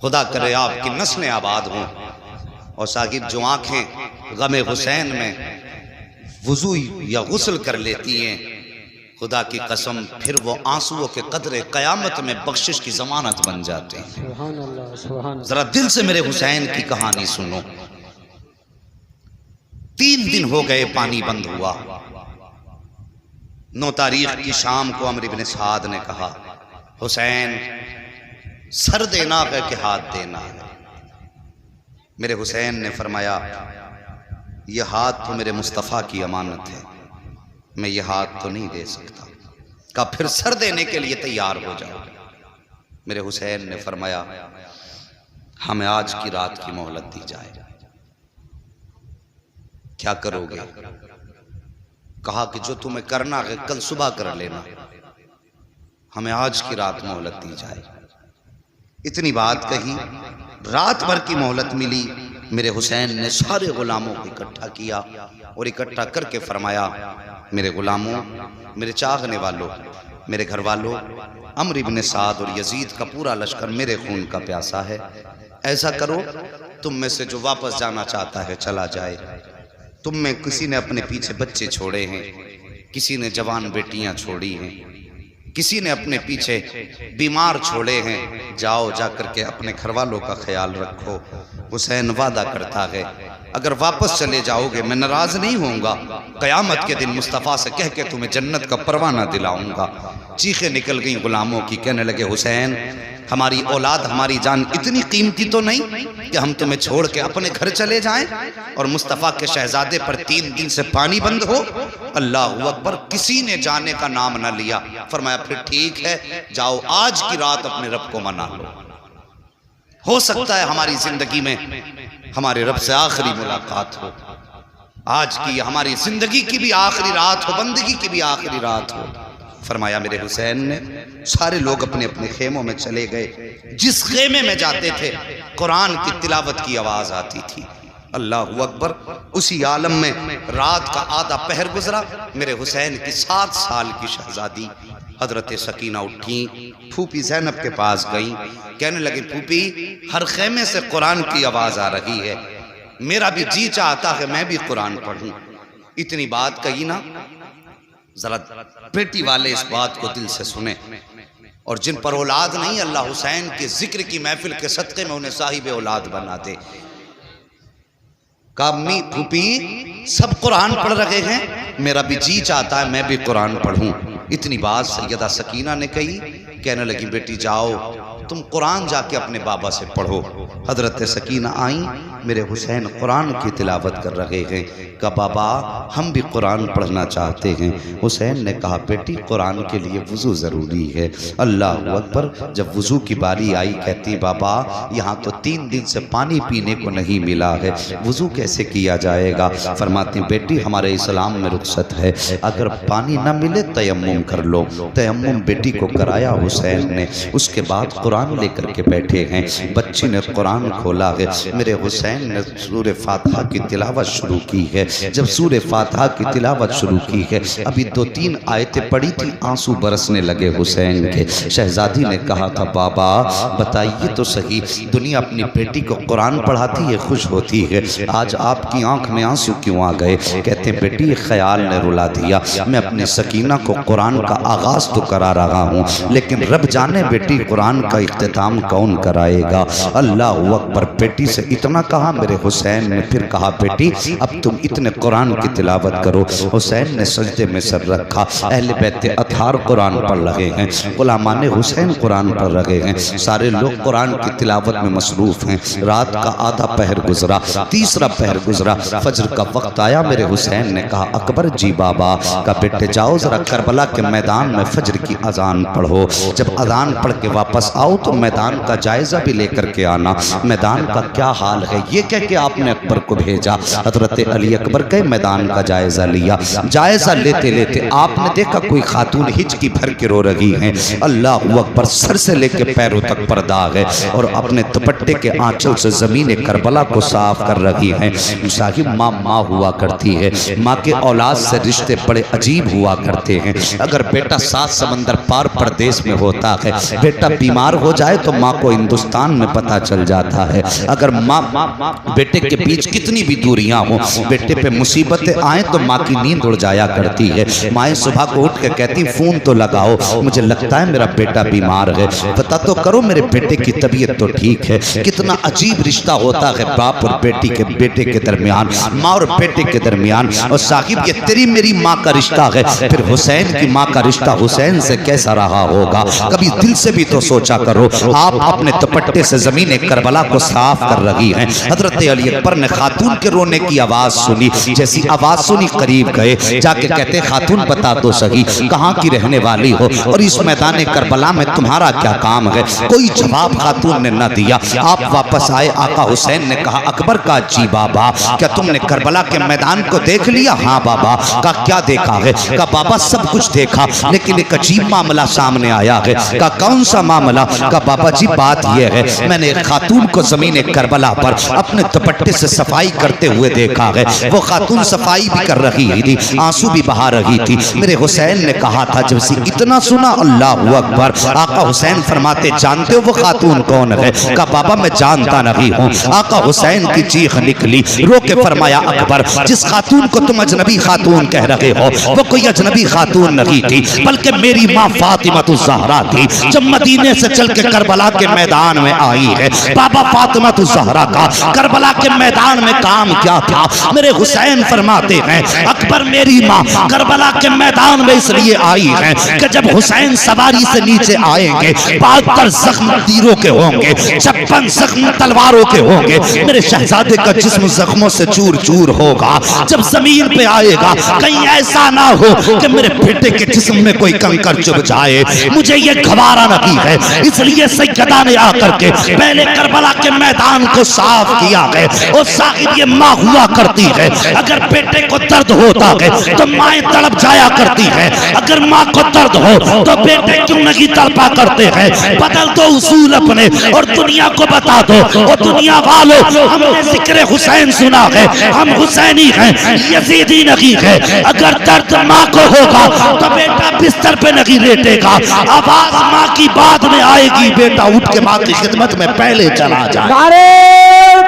खुदा करे आपकी नस्लें आबाद हों। और साकिब जो आंखें गमे हुसैन में वुजू या गुस्ल कर लेती हैं, खुदा की कसम फिर वो आंसुओं के कदरे कयामत में बख्शिश की जमानत बन जाते हैं। सुभान अल्लाह, सुभान अल्लाह। जरा दिल से मेरे हुसैन की कहानी सुनो। 3 दिन हो गए पानी बंद हुआ। 9 तारीख की शाम को अमर इब्न साद ने कहा, हुसैन सर देना है कि हाथ देना है। मेरे हुसैन ने फरमाया, यह हाथ तो मेरे मुस्तफ़ा की अमानत है, मैं ये हाथ तो नहीं दे सकता। कहा फिर सर देने के लिए तैयार हो जाओ। मेरे हुसैन ने फरमाया, हमें आज की रात की मोहलत दी जाए। क्या करोगे? कहा कि जो तुम्हें करना है कल सुबह कर लेना, हमें आज की रात मोहलत दी जाए। इतनी बात कही, रात भर की मोहलत मिली। मेरे हुसैन ने सारे गुलामों को इकट्ठा किया और इकट्ठा करके फरमाया, मेरे गुलामों, मेरे चाहने वालों, मेरे घर वालों, अमर इब्न साद और यजीद का पूरा लश्कर मेरे खून का प्यासा है। ऐसा करो, तुम में से जो वापस जाना चाहता है चला जाए। तुम में किसी ने अपने पीछे बच्चे छोड़े हैं, किसी ने जवान बेटियां छोड़ी हैं, किसी ने अपने पीछे बीमार छोड़े हैं। जाओ, जाकर के अपने घर वालों का ख्याल रखो। हुसैन वादा करता है, अगर वापस चले जाओगे मैं नाराज नहीं होऊंगा। कयामत के दिन मुस्तफ़ा से कह के तुम्हें जन्नत का परवाना दिलाऊंगा। चीखें निकल गई गुलामों की, कहने लगे, हुसैन हमारी औलाद, हमारी जान इतनी कीमती तो नहीं कि हम तुम्हें छोड़ के अपने घर चले जाएं और मुस्तफ़ा के शहजादे पर 3 दिन से पानी बंद हो। अल्लाह अकबर। किसी ने जाने का नाम न लिया। फरमाया, फिर ठीक है, जाओ आज की रात अपने रब को मना लो। हो सकता है हमारी जिंदगी में हमारे रब से आखिरी मुलाकात हो। आज की हमारी जिंदगी की भी आखिरी रात हो, बंदगी की भी आखिरी रात हो। फरमाया, मेरे हुसैन ने सारे लोग अपने अपने खेमों में चले गए। जिस खेमे में जाते थे कुरान की तिलावत की आवाज आती थी। अल्लाह अकबर। उसी आलम में रात का आधा पहर गुजरा। मेरे हुसैन की 7 साल की शहजादी हजरत सकीना उठी, फूफी ज़ैनब के पास गई। कहने लगी, फूफी हर खेमे से कुरान की आवाज आ रही है, मेरा भी जी चाहता है मैं भी कुरान पढ़ूं। इतनी बात कही ना, जरा बेटी वाले इस बात को दिल से सुने। और जिन पर औलाद नहीं, अल्लाह हुसैन के जिक्र की महफिल के सदक़े में उन्हें साहिब औलाद बना दे। कामी फूफी सब कुरान पढ़ रहे हैं, मेरा भी जी चाहता है मैं भी कुरान पढ़ूं। इतनी बात सैयदा सकीना ने कही। कहने लगी, बेटी जाओ तुम कुरान जाके अपने बाबा से पढ़ो। हजरत सकीना आई, मेरे हुसैन कुरान की तिलावत कर रहे हैं। कहा, बाबा हम भी कुरान पढ़ना चाहते हैं। हुसैन ने कहा, बेटी कुरान के लिए वुज़ू ज़रूरी है। अल्लाह अकबर। जब वुज़ू की बारी आई, कहती, बाबा यहाँ तो 3 दिन से पानी पीने को नहीं मिला है, वुज़ू कैसे किया जाएगा? फरमाती, बेटी हमारे इस्लाम में रुख्सत है, अगर पानी न मिले तयम्मुम कर लो। तयम्मुम बेटी को कराया हुसैन ने। उसके बाद कुरान लेकर के बैठे हैं। बच्ची ने कुरान खोला है। मेरे हुसैन ने सूरे फातिहा की तिलावत शुरू की है। जब सूरे फातिहा की तिलावत शुरू की है, अभी 2-3 आयतें पढ़ी थी, आंसू बरसने लगे हुसैन के। शहजादी ने कहा था, बाबा बताइए तो सही, दुनिया अपनी बेटी को कुरान पढ़ाती है, खुश होती है, आज आपकी आंख में आंसू क्यों आ गए? कहते, बेटी ख्याल ने रुला दिया, मैं अपनी सकीना को कुरान का आगाज तो करा रहा हूँ, लेकिन रब जाने बेटी कुरान का इख्तिताम कौन कराएगा? अल्लाह अकबर। बेटी से इतना कहा। मेरे हुसैन ने फिर कहा, बेटी अब तुम इतने कुरान की तिलावत करो। हुसैन ने सजदे में सर रखा। अहले बैत अतार कुरान पढ़ रहे हैं, गुलामान हुसैन कुरान पढ़ रहे हैं, सारे लोग कुरान की तिलावत में मसरूफ हैं। रात का आधा पहर गुजरा, तीसरा पहर गुजरा, फजर का वक्त आया। मेरे हुसैन ने कहा, अकबर जी बाबा का बेटे जाओ जरा करबला के मैदान में फजर की अजान पढ़ो। जब अजान पढ़ के वापस आओ तो मैदान का जायजा भी लेकर के आना, मैदान का क्या हाल है। ये कह के आपने अकबर को भेजा। हजरत अली अकबर गए, मैदान का जायजा लिया। जायजा लेते लेते आपने देखा कोई खातून हिचकी भर के रो रही है। अल्लाह अकबर। सर से लेके पैरों तक पर्दा है और अपने दुपट्टे के आंचल से जमीन करबला को साफ कर रही है। साहिब माँ हुआ करती है, माँ के औलाद से रिश्ते बड़े अजीब हुआ करते हैं। अगर बेटा 7 समंदर पार परदेश में होता है, बेटा बीमार हो जाए तो माँ को हिंदुस्तान में पता चल जाता है। अगर माँ बेटे के बीच कितनी भी दूरियां हो, बेटे पे मुसीबतें आए तो माँ की नींद उड़ जाया करती है। माँ सुबह को उठ के कहती फोन तो लगाओ, मुझे लगता है मेरा बेटा बीमार है, पता तो करो मेरे बेटे की तबीयत तो ठीक है। कितना अजीब रिश्ता होता है बाप और बेटी के, बेटे के दरमियान, माँ और बेटे के दरमियान। और साहिब ये तेरी मेरी माँ का रिश्ता है, फिर हुसैन की माँ का रिश्ता हुसैन से कैसा रहा होगा? कभी दिल से भी तो सोचा करो। आप अपने दुपट्टे से जमीन करबला को साफ कर रही हैं। हजरत अली अकबर ने खातून के रोने की आवाज सुनी, जैसी आवाज सुनी करीब गए, जाके कहते खातून बता तो सही कहाँ की रहने वाली हो और इस मैदान करबला में तुम्हारा क्या काम है? कोई जवाब खातून ने न दिया। आप वापस आए, आका हुसैन ने कहा अकबर का जी बाबा, क्या तुमने करबला के मैदान को देख लिया? हाँ बाबा। का क्या देखा है? का बाबा सब कुछ देखा, लेकिन एक अजीब मामला सामने आया है। का कौन सा मामला? का बाबा जी बात यह है, मैंने एक खातून को जमीन करबला पर अपने दुपट्टे से सफाई करते हुए देखा है। वो खातून सफाई भी कर रही थी, आंसू भी बहा रही थी। मेरे हुसैन ने कहा था, जब से इतना सुना अल्लाह अकबर, आका हुसैन फरमाते जानते हो वो खातून कौन है? का बाबा मैं जानता नहीं हूँ। आका हुसैन की चीख निकली, रो के फरमाया अकबर, जिस खातून को तुम अजनबी खातून कह रहे हो वो कोई अजनबी खातून नहीं थी, बल्कि मेरी माँ फातिमा ज़हरा थी, जब मदीने से चल के करबला के मैदान में आई है। बाबा फातिमा ज़हरा का करबला के मैदान में काम क्या था? मेरे हुसैन फरमाते हैं अकबर मेरी माँ करबला के मैदान में इसलिए आई है कि जब हुसैन सवारी से नीचे आएंगे 72 जख्म तीरों के होंगे, 56 जख्म तलवारों के होंगे, मेरे शहजादे का जिस्म जख्मों से चूर चूर होगा। जब जमीन पे आएगा कहीं ऐसा ना हो कि मेरे बेटे के जिस्म में कोई कंकर चुभ जाए, मुझे ये घबरा नहीं है। इसलिए सैयदा ने आकर के पहले करबला के मैदान को साफ किया है। और साहिब ये माँ हुआ करती है, अगर बेटे को दर्द होता है तो माएं तड़प जाया करती है, अगर माँ को दर्द हो तो बेटे क्यों नहीं तड़पा करते हैं? बदल दो उसूल अपने और दुनिया को बता दो, और दुनिया वालों हमने जिक्र हुसैन सुना है, हम हुसैनी हैं, यजीदी नहीं है। अगर दर्द माँ को होगा तो बेटा बिस्तर पे नहीं लेटेगा, आवाज माँ की बाद में आएगी, बेटा उठ के माँ की खिदमत में पहले चला जाए। नारे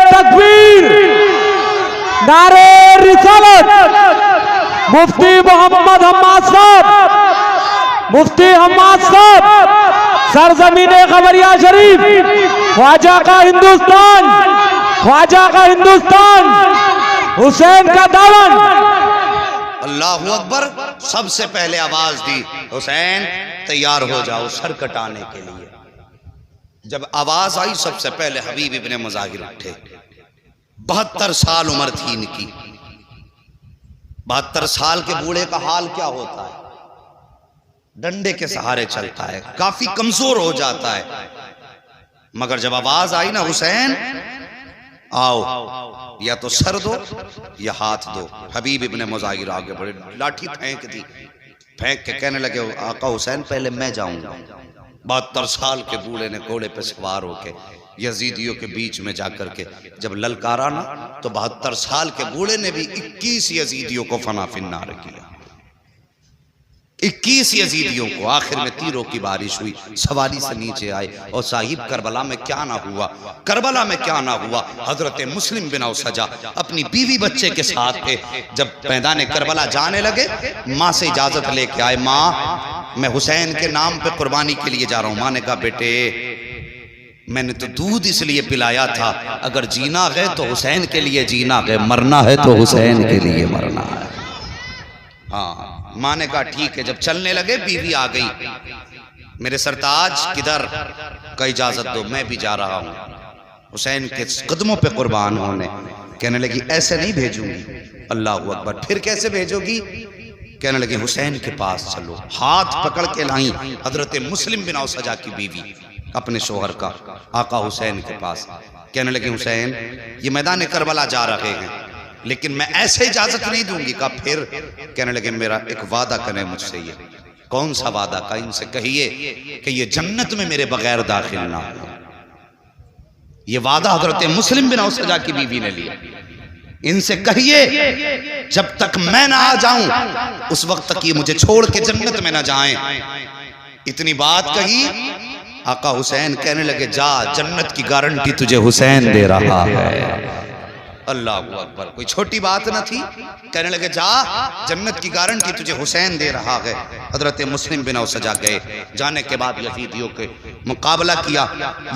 तकबीर, नारे रिसालत, मुफ्ती मोहम्मद हम्माद साहब, मुफ्ती हम्माद साहब, सरजमीने खबरिया शरीफ, ख्वाजा का हिंदुस्तान, ख्वाजा का हिंदुस्तान, हुसैन का दामन। अल्लाहु अकबर। सबसे पहले आवाज दी, हुसैन तैयार हो जाओ सर कटाने के लिए। जब आवाज आई सबसे पहले हबीब इब्ने मुजाहिर उठे। 72 साल उम्र थी इनकी। 72 साल के बूढ़े का हाल क्या होता है? डंडे के सहारे चलता है, काफी कमजोर हो जाता है। मगर जब आवाज आई ना हुसैन आओ, या तो सर दो या हाथ दो। हबीब इब्ने मुजाहिर आगे बढ़े, लाठी फेंक दी, फेंक के कहने लगे आका हुसैन पहले मैं जाऊंगा। 72 साल के बूढ़े ने घोड़े पे सवार होके यजीदियों के बीच में जाकर के जब ललकारा ना, तो 72 साल के बूढ़े ने भी 21 यजीदियों को फना फिन्नार किया। 21 यजीदियों को। आखिर में तीरों की बारिश हुई, सवारी से नीचे आए। और साहिब करबला में क्या ना हुआ, करबला में क्या ना हुआ। हजरत मुस्लिम बिन सजा अपनी बीवी बच्चे के साथ थे। जब मैदान करबला जाने लगे, माँ से इजाजत लेके आए, माँ मैं हुसैन के नाम पे कुर्बानी के लिए जा रहा हूं। माँ ने कहा बेटे मैंने तो दूध इसलिए पिलाया था, अगर जीना है तो हुसैन के लिए जीना है, मरना है तो हुसैन के लिए मरना है। हाँ, माँ ने कहा ठीक है। जब चलने लगे बीवी आ गई, मेरे सरताज किधर का इजाजत दो, मैं भी जा रहा हूं हुसैन के कदमों पे कुर्बान होने। कहने लगी ऐसे नहीं भेजूंगी। अल्लाह अकबर। फिर कैसे भेजोगी? कहने लगे हुसैन के पास चलो। हाथ पकड़ के लाई हजरत मुस्लिम बिन सजा की बीवी अपने शोहर का, आका हुसैन के पास। कहने लगे हुसैन ये मैदान करबला जा रहे हैं, लेकिन मैं ऐसे इजाजत नहीं दूंगी। का फिर? कहने लगे मेरा एक वादा करें मुझसे। ये कौन सा वादा? का इनसे कहिए कि ये जन्नत में मेरे बगैर दाखिल ना हो। ये वादा हजरत मुस्लिम बिन सजा की बीवी ने लिया। इनसे कहिए जब तक मैं ना आ जाऊं उस वक्त तक ये मुझे छोड़ के जन्नत में ना जाएं। इतनी बात कही, आका हुसैन कहने लगे जा, जन्नत की गारंटी तुझे हुसैन दे रहा है। अल्लाह अकबर, कोई छोटी बात न थी। कहने लगे जा, जन्नत की गारंटी तुझे हुसैन दे रहा है। हजरत मुस्लिम बिन सजा गए। जाने के बाद यजीदियों के मुकाबला किया,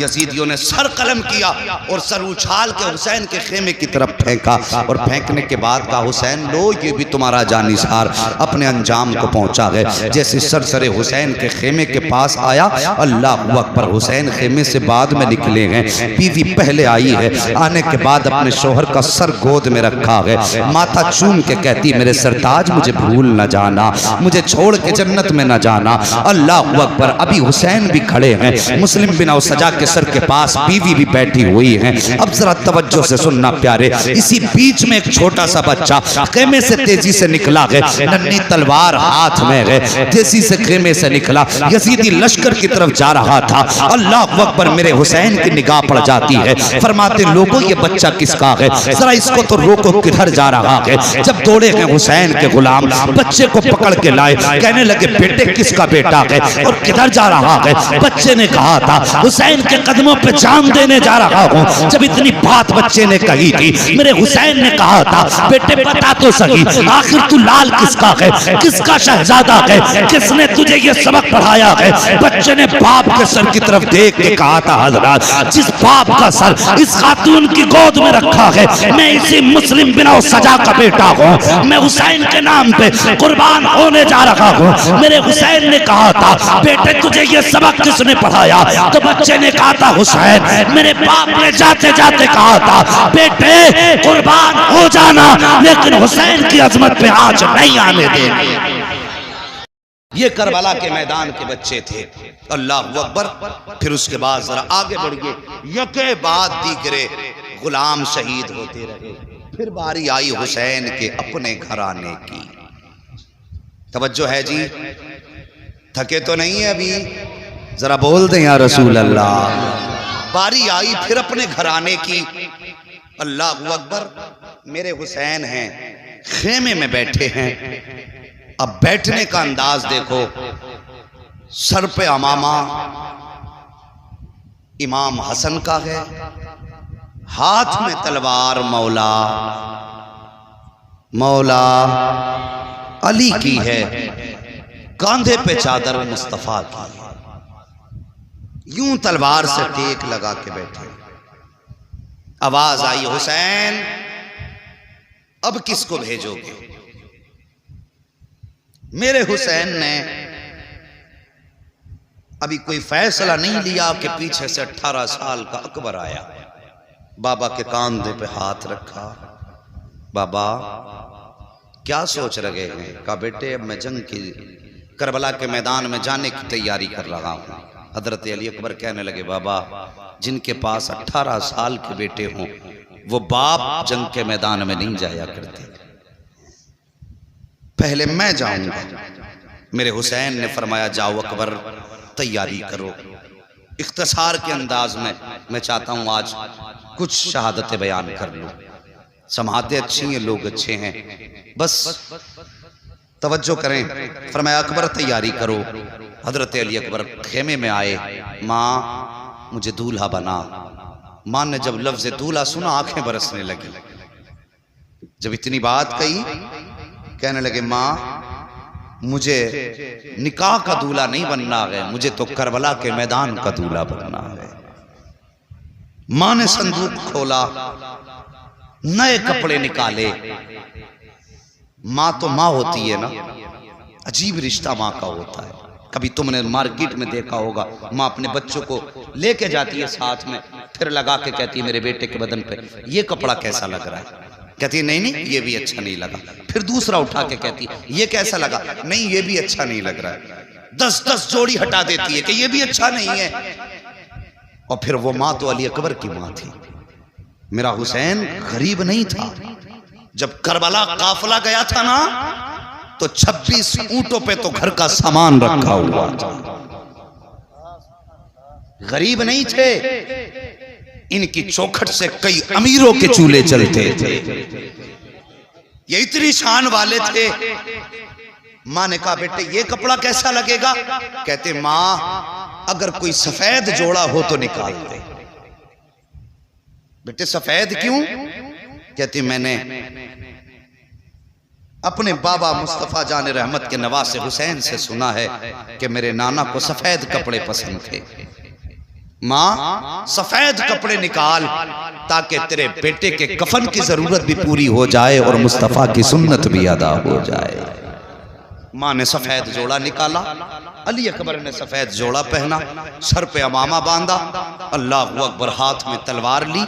यजीदियों ने सर कलम किया और सर उछाल के हुसैन के खेमे की तरफ फेंका और फेंकने के बाद कहा हुसैन लो ये भी तुम्हारा जानिसार अपने अंजाम को पहुंचा है। जैसे सर सरे हुसैन के खेमे के पास आया, अल्लाह अकबर, हुसैन खेमे से बाद में निकले हैं। बीवी पहले आई है, आने के बाद अपने शोहर का सर गोद में रखा है। माथा चूम के कहती मेरे सरताज मुझे भूल न जाना, मुझे छोड़ के जन्नत में न जाना। अल्लाह अकबर। अभी हुसैन भी खड़े हैं, मुस्लिम बिन सजा के सर के पास बीवी भी बैठी हुई है। अब जरा तवज्जो से सुनना प्यारे, इसी बीच में एक छोटा सा बच्चा खेमे से तेजी से निकला है, नन्ही तलवार हाथ में है, तेजी से खेमे से निकला, यजीदी लश्कर की तरफ जा रहा था। अल्लाह अकबर। मेरे हुसैन की निगाह पड़ जाती है, फरमाते लोगों ये बच्चा किसका है, जरा इसको तो रोको, किधर जा रहा है। जब दौड़े हैं हुसैन के गुलाम, बच्चे को पकड़ के लाए, कहने लगे बेटे किसका बेटा है और किधर जा रहा है। बच्चे ने कहा था हुसैन के कदमों पे जान देने जा रहा हूँ। जब इतनी बात बच्चे ने कही थी, मेरे हुसैन ने कहा था बेटे बता तो सही, आखिर तू लाल किसका है, किसका शहजादा है, किसने तुझे ये सबक पढ़ाया है। बच्चे ने बाप के सर की तरफ देख के कहा था हजरत जिस बाप का सर इस खातून की गोद में रखा है, मैं इसी मुस्लिम बिन सजा का बेटा हूँ, मैं हुसैन के नाम पे कुर्बान होने जा रहा हूँ। मेरे हुसैन ने कहा था बेटे तुझे ये सबक किसने पढ़ाया, तो बच्चे ने कहा था हुसैन, मेरे बाप ने जाते जाते कहा था बेटे कुर्बान हो जाना, लेकिन हुसैन की अजमत पे आंच नहीं आने देनी। ये करबला के मैदान के बच्चे थे। अल्लाह अकबर। फिर उसके बाद जरा आगे बढ़िए, यके बाद दीगरे गुलाम शहीद होते रहे। फिर बारी आई हुसैन के अपने घर आने की। तवज्जो है जी, थके तो नहीं है अभी, जरा बोल दें या रसूल अल्लाह। बारी आई फिर अपने घर आने की। अल्लाह अकबर। मेरे हुसैन हैं, खेमे में बैठे हैं। अब बैठने का अंदाज देखो, सर पे अमामा इमाम हसन का है, हाथ में तलवार मौला मौला अली की है, कांधे पे चादर मुस्तफा की है। यूं तलवार से टेक लगा के बैठे। आवाज आई हुसैन अब किसको भेजोगे। मेरे हुसैन ने अभी कोई फैसला नहीं लिया कि पीछे से 18 साल का अकबर आया। बाबा के कांधे पे हाथ रखा। बाबा क्या सोच रहे हैं। कहा बेटे अब मैं जंग की करबला के मैदान में जाने की तैयारी कर रहा हूं। हजरत अली अकबर कहने लगे बाबा जिनके पास 18 साल के बेटे हों वो बाप जंग के मैदान में नहीं जाया करते, पहले मैं जाऊंगा। मेरे हुसैन ने फरमाया जाओ अकबर तैयारी करो। इख्तिसार के अंदाज में मैं चाहता हूं आज कुछ शहादतें बयान कर लूं। समातें अच्छी हैं, लोग अच्छे हैं, बस तवज्जो करें। फरमाया अकबर तैयारी करो। हजरत अली अकबर खेमे में आए। माँ मुझे दूल्हा बना। माँ ने जब लफ्ज दूल्हा सुना आंखें बरसने लगी। जब इतनी बात कही कहने लगे माँ मुझे निकाह का दूल्हा नहीं बनना है, मुझे तो करबला के मैदान का दूल्हा बनना है। माँ ने संदूक खोला, नए कपड़े निकाले। माँ तो माँ होती है ना, अजीब रिश्ता माँ का होता है। कभी तुमने मार्केट में देखा होगा माँ अपने बच्चों को लेके जाती है साथ में, फिर लगा के कहती है मेरे बेटे के बदन पे ये कपड़ा कैसा लग रहा है। कहती है नहीं नहीं ये भी अच्छा नहीं लगा। फिर दूसरा उठा के कहती है ये कैसा लगा, नहीं ये भी अच्छा नहीं लग रहा है। 10-10 जोड़ी हटा देती है कि ये भी अच्छा नहीं है। और फिर वो माँ तो अली अकबर की माँ थी। मेरा हुसैन गरीब नहीं था। जब करबला काफिला गया था ना तो 26 ऊंटों पे तो घर का सामान रखा हुआ था। गरीब नहीं थे। इनकी चौखट से कई अमीरों के चूल्हे चलते थे। ये इतनी शान वाले थे। माँ ने कहा बेटे ये कपड़ा कैसा लगेगा। कहते माँ अगर कोई सफेद जोड़ा हो तो निकाल दे। बेटे सफेद क्यों? कहती मैंने अपने बाबा मुस्तफा जान रहमत के नवासे हुसैन से सुना है कि मेरे नाना को सफेद कपड़े पसंद थे। माँ सफेद कपड़े निकाल ताकि तेरे बेटे के कफन की जरूरत भी पूरी हो जाए और मुस्तफा की सुन्नत भी अदा हो जाए। माँ ने सफेद जोड़ा निकाला, अली अकबर ने सफेद जोड़ा पहना, सर पे अमामा बांधा, अल्लाह अकबर हाथ में तलवार ली।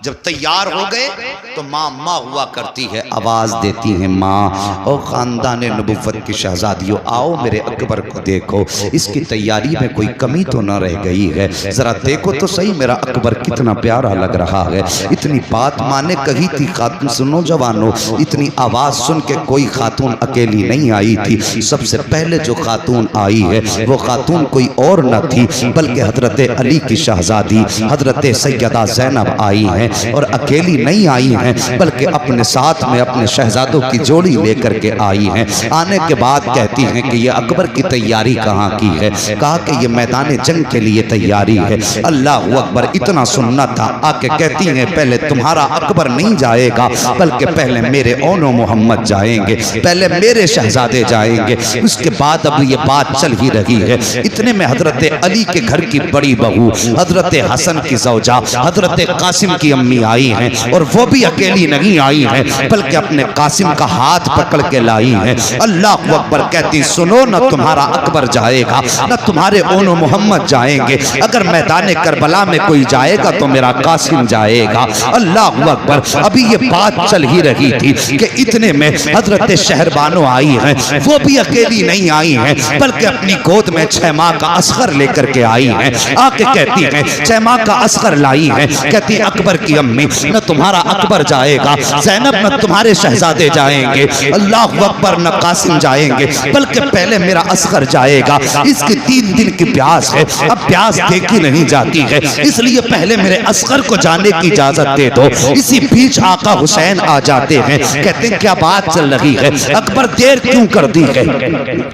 जब तैयार हो गए तो माँ माँ हुआ करती है, आवाज देती है माँ और खानदान नबुव्वत की शहजादियों आओ मेरे अकबर को देखो, इसकी तैयारी में कोई कमी तो न रह गई है, जरा देखो तो सही मेरा अकबर कितना प्यारा लग रहा है। इतनी बात माँ ने कही थी। खातून सुनो जवानों, इतनी आवाज सुन के कोई खातून अकेली नहीं आई थी। सबसे पहले जो खातून आई है वो खातून कोई और न थी बल्कि हजरत अली की शहजादी हजरत सैयदा ज़ैनब आई हैं। और अकेली नहीं आई हैं बल्कि अपने साथ में अपने शहजादों की जोड़ी लेकर के आई हैं। आने के बाद कहती हैं कि ये अकबर की तैयारी कहाँ की है? कहा कि ये मैदान जंग के लिए तैयारी है। अल्लाह अकबर, इतना सुनना था। आके कहती हैं पहले तुम्हारा अकबर नहीं जाएगा बल्कि पहले मेरे ओनो मोहम्मद जाएंगे, पहले मेरे शहजादे जाएंगे, उसके बाद अब ये बात चल ही रही है। इतने में हजरत अली के घर की बड़ी बहू हजरत हसन की ज़ौजा हजरत कासिम की अम्मी आई हैं और वो भी अकेली नहीं आई हैं बल्कि अपने कासिम का हाथ पकड़ के लाई हैं। अल्लाह अकबर, कहती सुनो न तुम्हारा अकबर जाएगा न तुम्हारे ओनो मोहम्मद जाएंगे, अगर मैदान करबला में कोई जाएगा तो मेरा कासिम जाएगा। अल्लाह अकबर, अभी ये बात चल ही रही थी कि इतने में हजरत शहरबानो आई हैं, वो भी अकेली नहीं आई हैं बल्कि अपनी गोद में 6 माह का असगर लेकर के आई हैं। आके कहती हैं 6 माह का असगर लाई हैं, कहती अकबर की अम्मी न तुम्हारा अकबर जाएगा, ज़ैनब न तुम्हारे शहजादे जाएंगे, अल्लाह अकबर न कासिम जाएंगे बल्कि पहले मेरा असगर जाएगा। इसकी 3 दिन की प्यास है, अब प्यास देखी नहीं जाती है, इसलिए पहले मेरे असगर को जाने की इजाजत दे दो। इसी बीच आका हुसैन आ जाते हैं, कहते हैं क्या बात चल रही है अकबर, देर क्यों कर दी है?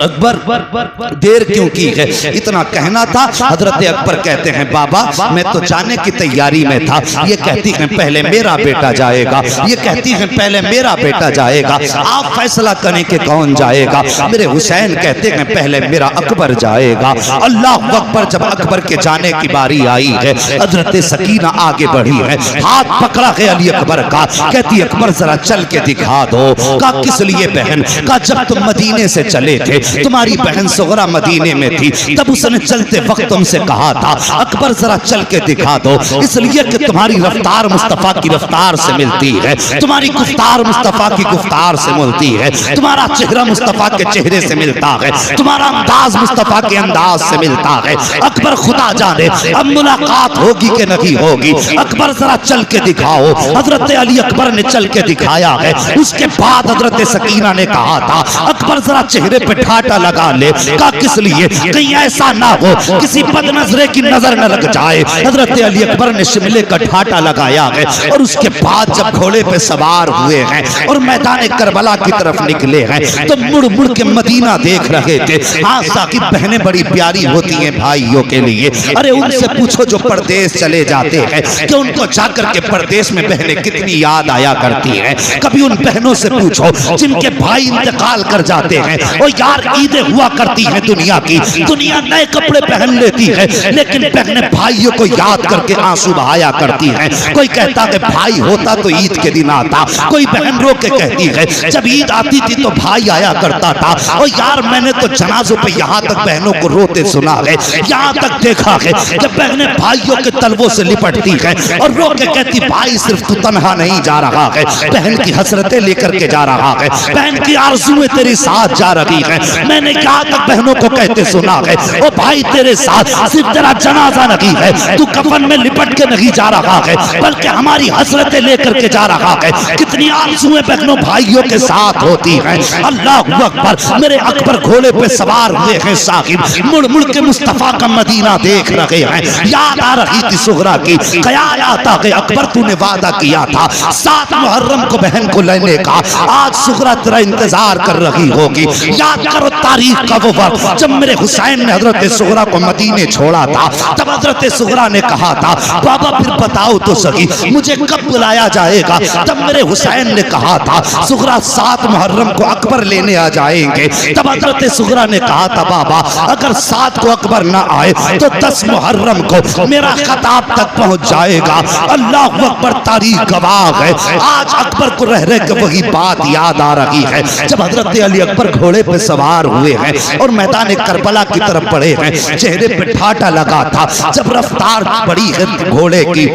अकबर देर क्यों की है? इतना कहना था। हजरत अकबर कहते हैं बाबा मैं तो जाने की तैयारी में था। ये कहती हैं पहले मेरा बेटा जाएगा, ये कहती हैं पहले मेरा बेटा जाएगा, आप फैसला करें कि कौन जाएगा। मेरे हुसैन कहते हैं पहले मेरा अकबर जाएगा। अल्लाह अकबर, जब अकबर के जाने की बारी आई है हजरत सकीना आगे बढ़ी है, हाथ पकड़ा है अली अकबर का, कहती अकबर जरा चल के दिखा दो। का किस लिए बहन? का जब तुम मदीने से चले थे, तुम्हारी बहन सुगरा मदीने में थी, तब उसने चलते वक्त तुमसे कहा था अकबर जरा चल के दिखा दो, इसलिए कि तुम्हारी रफ्तार मुस्तफा की रफ्तार से मिलती है, तुम्हारी गुफ्तार मुस्तफा की गुफ्तार से मिलती है, तुम्हारा चेहरा मुस्तफा के चेहरे से मिलता है, तुम्हारा अंदाज मुस्तफा के अंदाज से मिलता है। अकबर खुदा जाने अब मुलाकात होगी कि नहीं होगी, अकबर जरा चल के दिखाओ। हजरत अली अकबर ने चल के दिखाया है। उसके बाद हजरत सकीना ने कहा था अकबर जरा चेहरे पे ठाटा लगा ले। का किस लिए? कहीं ऐसा ना हो किसी बदनजरे की नजर न लग जाए। हजरत अली अकबर ने शिमले का ठाटा लगाया है और उसके बाद जब घोड़े पे सवार हुए हैं और मैदान करबला की तरफ निकले हैं तो मुड़ मुड़ के मदीना देख रहे थे। हाँ साकी बहनें बड़ी प्यारी होती हैं भाइयों के लिए। अरे उनसे पूछो जो परदेश चले जाते हैं कि उनको जाकर के परदेश में बहनें कितनी याद आया करती हैं। कभी उन बहनों से पूछो जिनके भाई इंतकाल कर जाते हैं, और यार ईदें हुआ करती हैं दुनिया की, दुनिया नए कपड़े पहन लेती है लेकिन बहनें भाइयों को याद करके आंसू बहाया करती हैं। कोई कहता है भाई होता तो ईद के दिन आता, कोई बहन रो के कहती है जब ईद आती थी तो भाई आया करता था। और यार मैंने तो जनाजों पे यहाँ तक बहनों को रोते सुना है, यहाँ तक देखा है जब बहनें भाइयों के तलवों से लिपटती हैं और रो के कहती भाई सिर्फ तू तन्हा नहीं जा रहा है, बहन की हसरतें लेकर के जा रहा है, बहन की आरज़ुएं तेरे साथ जा रही है। मैंने यहाँ तक बहनों को कहते सुना है ओ भाई तेरे साथ सिर्फ तेरा जनाजा नहीं है, तू कफन में लिपट के नहीं जा रहा है, बल्कि हमारी हसरतें लेकर के जा रहा है। कितनी आरज़ुएं बहनों भाइयों के साथ होती हैं। अल्लाह अकबर, मेरे अकबर घोड़े पे सवार हुए हैं साहिब, मुड़ मुड़ के मुस्तफा का मदीना देख रहे हैं। याद आ रही थी सुगरा की, ख्याल आता है अकबर तूने वादा किया था 7 मुहर्रम को बहन को लेने का, आज सुगरा तेरा इंतजार कर रही होगी। याद करो तारीख का वो वक्त जब मेरे हुसैन ने हजरत सुगरा को मदीने छोड़ा था। तब हजरत सुगरा ने कहा था बाबा फिर बताओ तो सही मुझे कब बुलाया जाएगा। तब मेरे हुसैन ने कहा था सुगरा 7 मुहर्रम को अकबर लेने आ जाएंगे। तब हजरत सुगरा ने कहा था बाबा अगर 7 को अकबर ना आए तो 10 मुहर्रम को मेरा खताब तक पहुंच जाएगा। अल्लाह अकबर, तारीख गवाह है। आज अकबर को रह रह के वही बात याद आ रही है जब हजरत अली अकबर घोड़े पे सवार हुए हैं और मैदान करबला की तरफ बढ़े हैं। चेहरे पे ठाटा लगा था। जब रफ्तार बढ़ी है घोड़े की,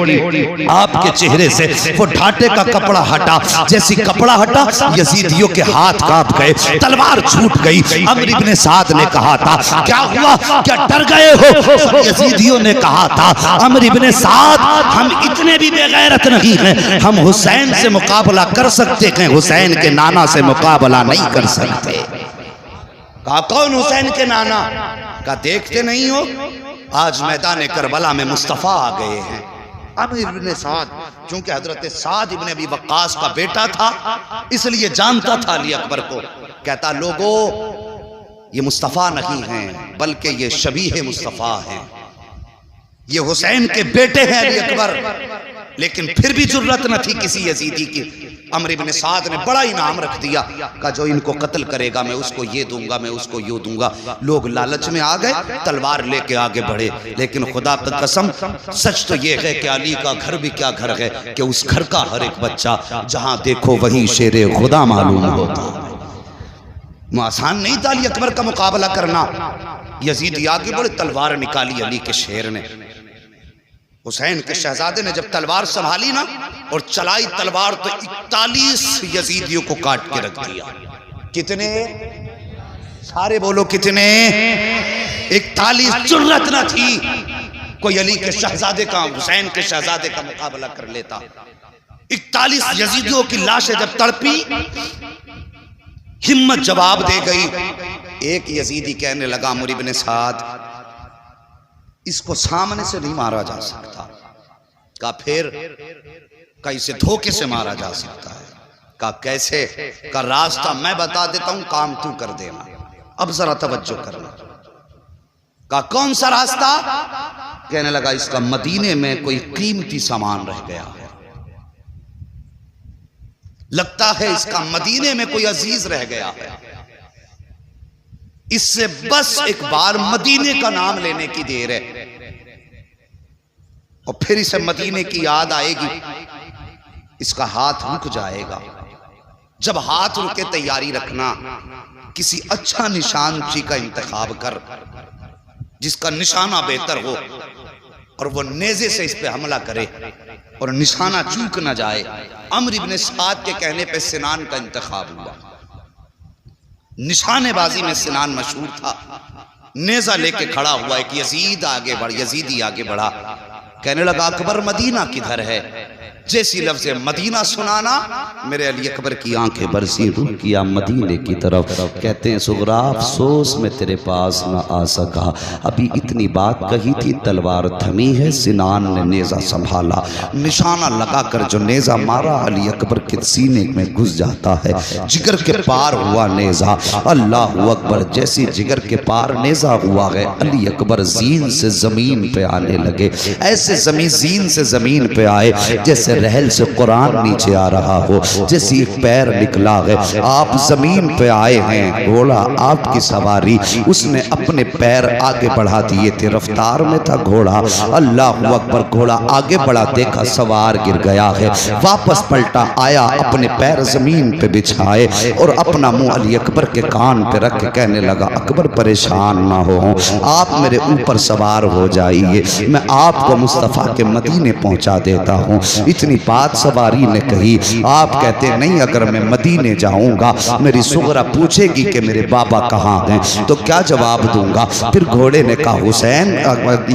आपके चेहरे से वो ठाटे का कपड़ा हटा। जैसी कपड़ा हटा यजीदियों के हाथ कांप गए, तलवार छूट गई। अमर इब्ने साद ने कहा था क्या हुआ, क्या डर गए हो? यजीदियों ने कहा था अमर इब्ने साद हम इतने भी बेगैरत नहीं हैं, हम हुसैन से मुकाबला कर सकते हैं, हुसैन के नाना से मुकाबला नहीं कर सकते। कहा कौन हुसैन के नाना? कहा देखते नहीं हो आज मैदान करबला में मुस्तफ़ा आ गए हैं। अमर इब्ने साद चूंकि हजरत साद इब्ने अबी वक्कास का बेटा था इसलिए जानता था अली अकबर को। कहता लोगों ये मुस्तफ़ा नहीं हैं बल्कि ये शबीह मुस्तफ़ा हैं, ये हुसैन के बेटे हैं अली अकबर। लेकिन फिर भी जुर्रत न थी किसी यजीदी की। अमर इब्ने साद ने बड़ा इनाम रख दिया, कहा जो इनको कत्ल करेगा मैं उसको ये दूंगा, मैं उसको ये दूंगा। लोग लालच में आ गए, तलवार लेके आगे बढ़े। लेकिन खुदा की कसम सच तो ये है कि अली का घर भी क्या घर है कि उस घर का हर एक बच्चा जहां देखो वहीं शेरे खुदा मालूम होता। आसान नहीं था अली अकबर का मुकाबला करना। यजीदी आगे बढ़े, तलवार निकाली अली के शेर ने। हुसैन के शहजादे ने जब तलवार संभाली ना और चलाई तलवार तो 41 यजीदियों को काट के रख दिया। कितने? सारे बोलो कितने? 41। जुर्रत न थी कोई अली के शहजादे का, हुसैन के शहजादे का मुकाबला कर लेता। 41 यजीदियों की लाशें जब तड़पी हिम्मत जवाब दे गई। एक यजीदी कहने लगा अमर इब्ने साद इसको सामने से नहीं मारा जा सकता। कहा फिर? कहा इसे धोखे से मारा जा सकता है। कहा कैसे? कहा रास्ता मैं बता देता हूं, काम तू कर देना। अब जरा तवज्जो करना। कहा कौन सा रास्ता? कहने लगा इसका मदीने में कोई कीमती सामान रह गया है, लगता है इसका मदीने में कोई अजीज रह गया है, इससे बस एक बार मदीने का नाम लेने की देर है और फिर इसे मदीने की याद आएगी, इसका हाथ रुक जाएगा। जब हाथ रुके तैयारी रखना, किसी अच्छा निशान ची का इंतखाब कर जिसका निशाना बेहतर हो और वो नेज़े से इस पे हमला करे और निशाना चूक ना जाए। अमर इब्ने साद के कहने पे सिनान का इंतखाब हुआ। निशानेबाजी में सिनान मशहूर था। नेज़ा लेके खड़ा हुआ, एक यजीद आगे बढ़, यजीदी आगे बढ़ा, कहने लगा अकबर मदीना किधर है? जैसी लफ्ज़ मदीना सुनाना मेरे अली अकबर की आंखें बरसी, रुक किया मदीने की तरफ। कहते हैं सुगरा अफसोस में तेरे पास न आ सका, अभी इतनी बात कही थी, तलवार थमी है, सिनान ने नेज़ा संभाला, निशाना लगाकर जो नेज़ा मारा अली अकबर के सीने में घुस जाता है, जिगर के पार हुआ नेज़ा। अल्लाह अकबर, जैसी जिगर के पार नेज़ा हुआ है अली अकबर जीन से ज़मीन पे आने लगे। ऐसे जीन से ज़मीन पे आए जैसे रहल से कुरान नीचे आ रहा हो, जैसे एक पैर निकला है। आप जमीन पे आए हैं, घोड़ा आपकी सवारी, उसने अपने पैर आगे बढ़ा दिए थे, रफ्तार में था घोड़ा। अल्लाह अकबर, घोड़ा आगे बढ़ा, देखा सवार गिर गया है, वापस पलटा, आया, अपने पैर जमीन पे बिछाए और अपना मुंह अली अकबर के कान पे रख के कहने लगा अकबर परेशान ना हो, आप मेरे ऊपर सवार हो जाइए, मैं आपको मुस्तफ़ा के मदीने पहुंचा देता हूँ। इतनी बात सवारी ने कही। आप कहते नहीं, अगर मैं मदीने जाऊंगा मेरी सुगरा पूछेगी कि मेरे बाबा कहाँ गए, तो क्या जवाब दूंगा? फिर घोड़े ने कहा हुसैन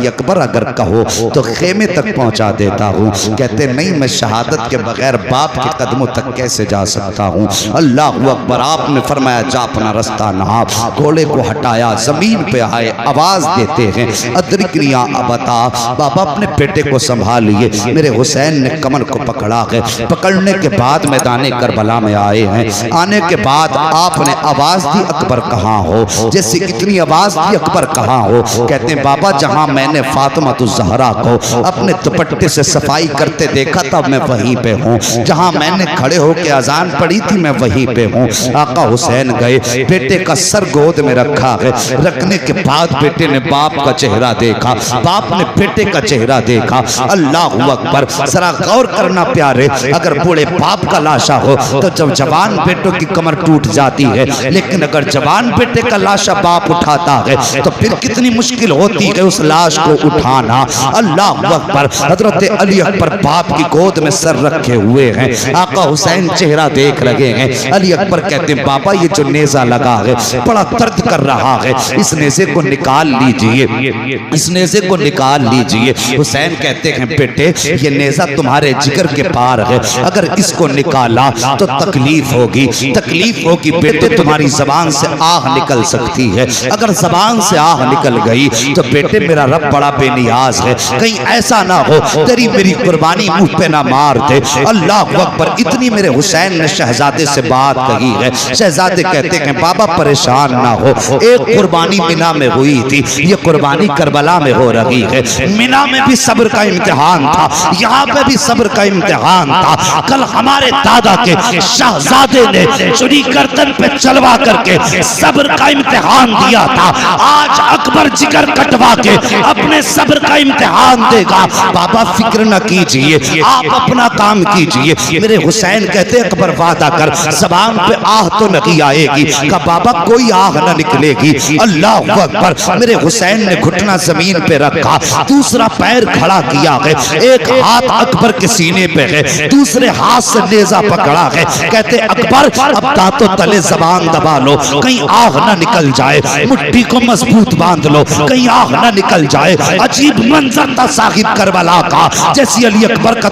अकबर अगर कहो तो खेमे तक पहुंचा देता हूँ। कहते नहीं, मैं शहादत के बगैर बाप के कदमों तक कैसे जा सकता हूँ। अल्लाह अकबर। आपने फरमाया जा अपना रास्ता नाप। घोड़े को हटाया, जमीन पे आए, आवाज देते हैं अदरिकनिया अबता। बाबा अपने बेटे को संभालिए। मेरे हुसैन ने कमर को पकड़ा है। पकड़ने के बाद मैदान करबला में आए हैं। आने के बाद आपने आवाज दी अकबर कहाँ हो। जैसे कितनी आवाज दी अकबर कहाँ हो। कहते हैं बाबा जहां मैंने फातिमा ज़हरा को अपने दुपट्टे से सफाई करते देखा तब मैं वहीं पे हूँ। जहां मैंने खड़े होकर अजान पढ़ी थी मैं वहीं पे हूँ। आका हुसैन गए, बेटे का सर गोद में रखा है। रखने के बाद बेटे ने बाप का चेहरा देखा, बाप ने बेटे का चेहरा देखा। अल्लाह अकबर। जरा गौर करना प्यारे, अगर बूढ़े बाप का लाशा हो तो जब जवान बेटों की कमर टूट जाती है, लेकिन अगर जवान बेटे का लाशा बाप उठाता है तो फिर कितनी मुश्किल होती है उस लाश को उठाना। अल्लाह अकबर। हजरत अली अकबर बाप की गोद में सर रखे हुए हैं। आका हुसैन चेहरा देख रहे हैं। अली अकबर कहते हैं बाबा ये जो नेजा लगा है बड़ा दर्द कर रहा है, इस नेजे को निकाल लीजिए, इस नेजे को निकाल लीजिए। हुसैन कहते हैं बेटे ये नेजा तुम्हारे जिगर के पार है, अगर इसको निकाला तो तकलीफ होगी, तकलीफ होगी बेटे, तुम्हारी जबान से आह निकल सकती है। अगर जबान से आह निकल गई तो बेटे मेरा रब बड़ा बेनियाज है, कहीं ऐसा ना हो तेरी मेरी कुर्बानी मुंह पे ना मार दे। अल्लाह अकबर। इतनी मेरे हुसैन ने शहजादे से बात कही है। शहजादे कहते हैं बाबा परेशान ना हो, एक कुर्बानी मिना में हुई थी, ये कुर्बानी करबला में हो रही है। मिना में भी सब्र का इम्तिहान था, यहाँ पे भी सब्र का इम्तिहान था। कल हमारे दादा के शहजादे ने चुनी गर्दन पे चलवा करके सब्र का इम्तिहान दिया था। आज अकबर जिगर कटवा के अपने सब्र का इम्तिहान देगा। बाबा फिक्र न कीजिए, आप अपना काम कीजिए। मेरे हुसैन कहते अकबर वादा कर जबान पे आह तो नहीं आएगी। का बाबा कोई आह न निकलेगी। अल्लाह अकबर। मेरे हुसैन ने घुटना जमीन पे रखा, दूसरा पैर खड़ा किया है, एक हाथ अकबर के सीने पे है, दूसरे हाथ से नेजा पकड़ा है। कहते अकबर अब दांतों तले जबान दबा लो, कहीं आह न निकल जाए, मुट्ठी को मजबूत बांध लो, कहीं आह न निकल जाए। अजीब मंजर था साहिब करबला का। जैसी अली अकबर का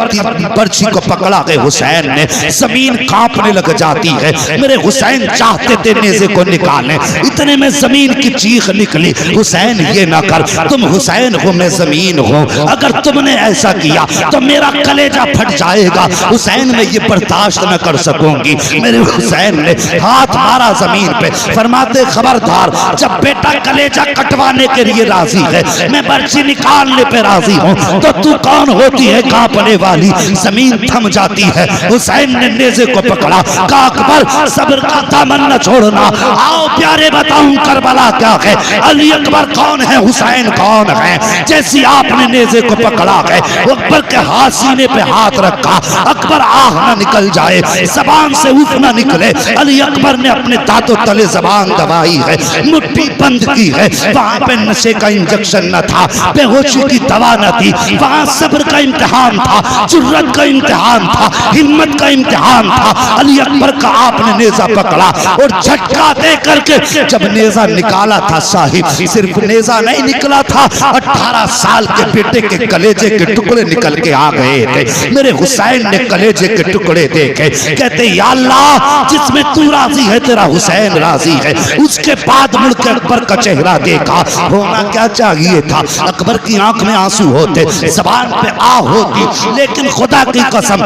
पर्ची को पकड़ा है हुसैन ने, जमीन कांपने लग जाती है। मेरे हुसैन चाहते थे नेज़े को निकालें, इतने में जमीन की चीख निकली, हुसैन ये ना कर, तुम हुसैन हो मैं जमीन हूँ, अगर तुमने ऐसा किया तो मेरा कलेजा फट जाएगा, हुसैन मैं ये बर्दाश्त न कर सकूंगी। मेरे हुसैन ने हाथ मारा जमीन पे, फरमाते खबरदार, जब बेटा कलेजा कटवाने के लिए राजी है, मैं बर्ची निकालने पे राजी हूँ, तो तू कौन होती है कांपने वाली। जमीन थम जाती है। हुसैन ने नेज़े को पकड़ा, कहा अकबर सब्र का दामन न छोड़ना, आओ प्यारे बताऊं करबला क्या है, अली अकबर कौन है, हुसैन कौन है। जैसी आपने नेज़े को पकड़ा है, अकबर के हाथ सीने पे हाथ रखा, अकबर आह न निकल जाए, जबान से उफ न निकले। अली अकबर ने अपने दांतों तले जबान दबाई है, मुट्ठी बंद की है। वहां पे नशे का इंजेक्शन न था, बेहोशी की दवा न थी, वहां सब्र का इम्तिहान था, जुर्रत का इम्तिहान था, हिम्मत का इम्तिहान था। अली अकबर का आपने नेज़ा पकड़ा और झटका दे करके जब नेज़ा निकाला था साहिब, सिर्फ नेज़ा नहीं निकला था, 18 साल के बेटे के कलेजे के टुकड़े निकल के आ गए थे। मेरे हुसैन ने कलेजे के टुकड़े देखे, कहते या अल्लाह जिसमें तू राजी है तेरा हुसैन राजी है। उसके बाद मुड़ के अकबर का चेहरा देखा, होना क्या चाहिए था, अकबर की आंख में आंसू होते, जबान पे आ होती, लेकिन खुदा की कसम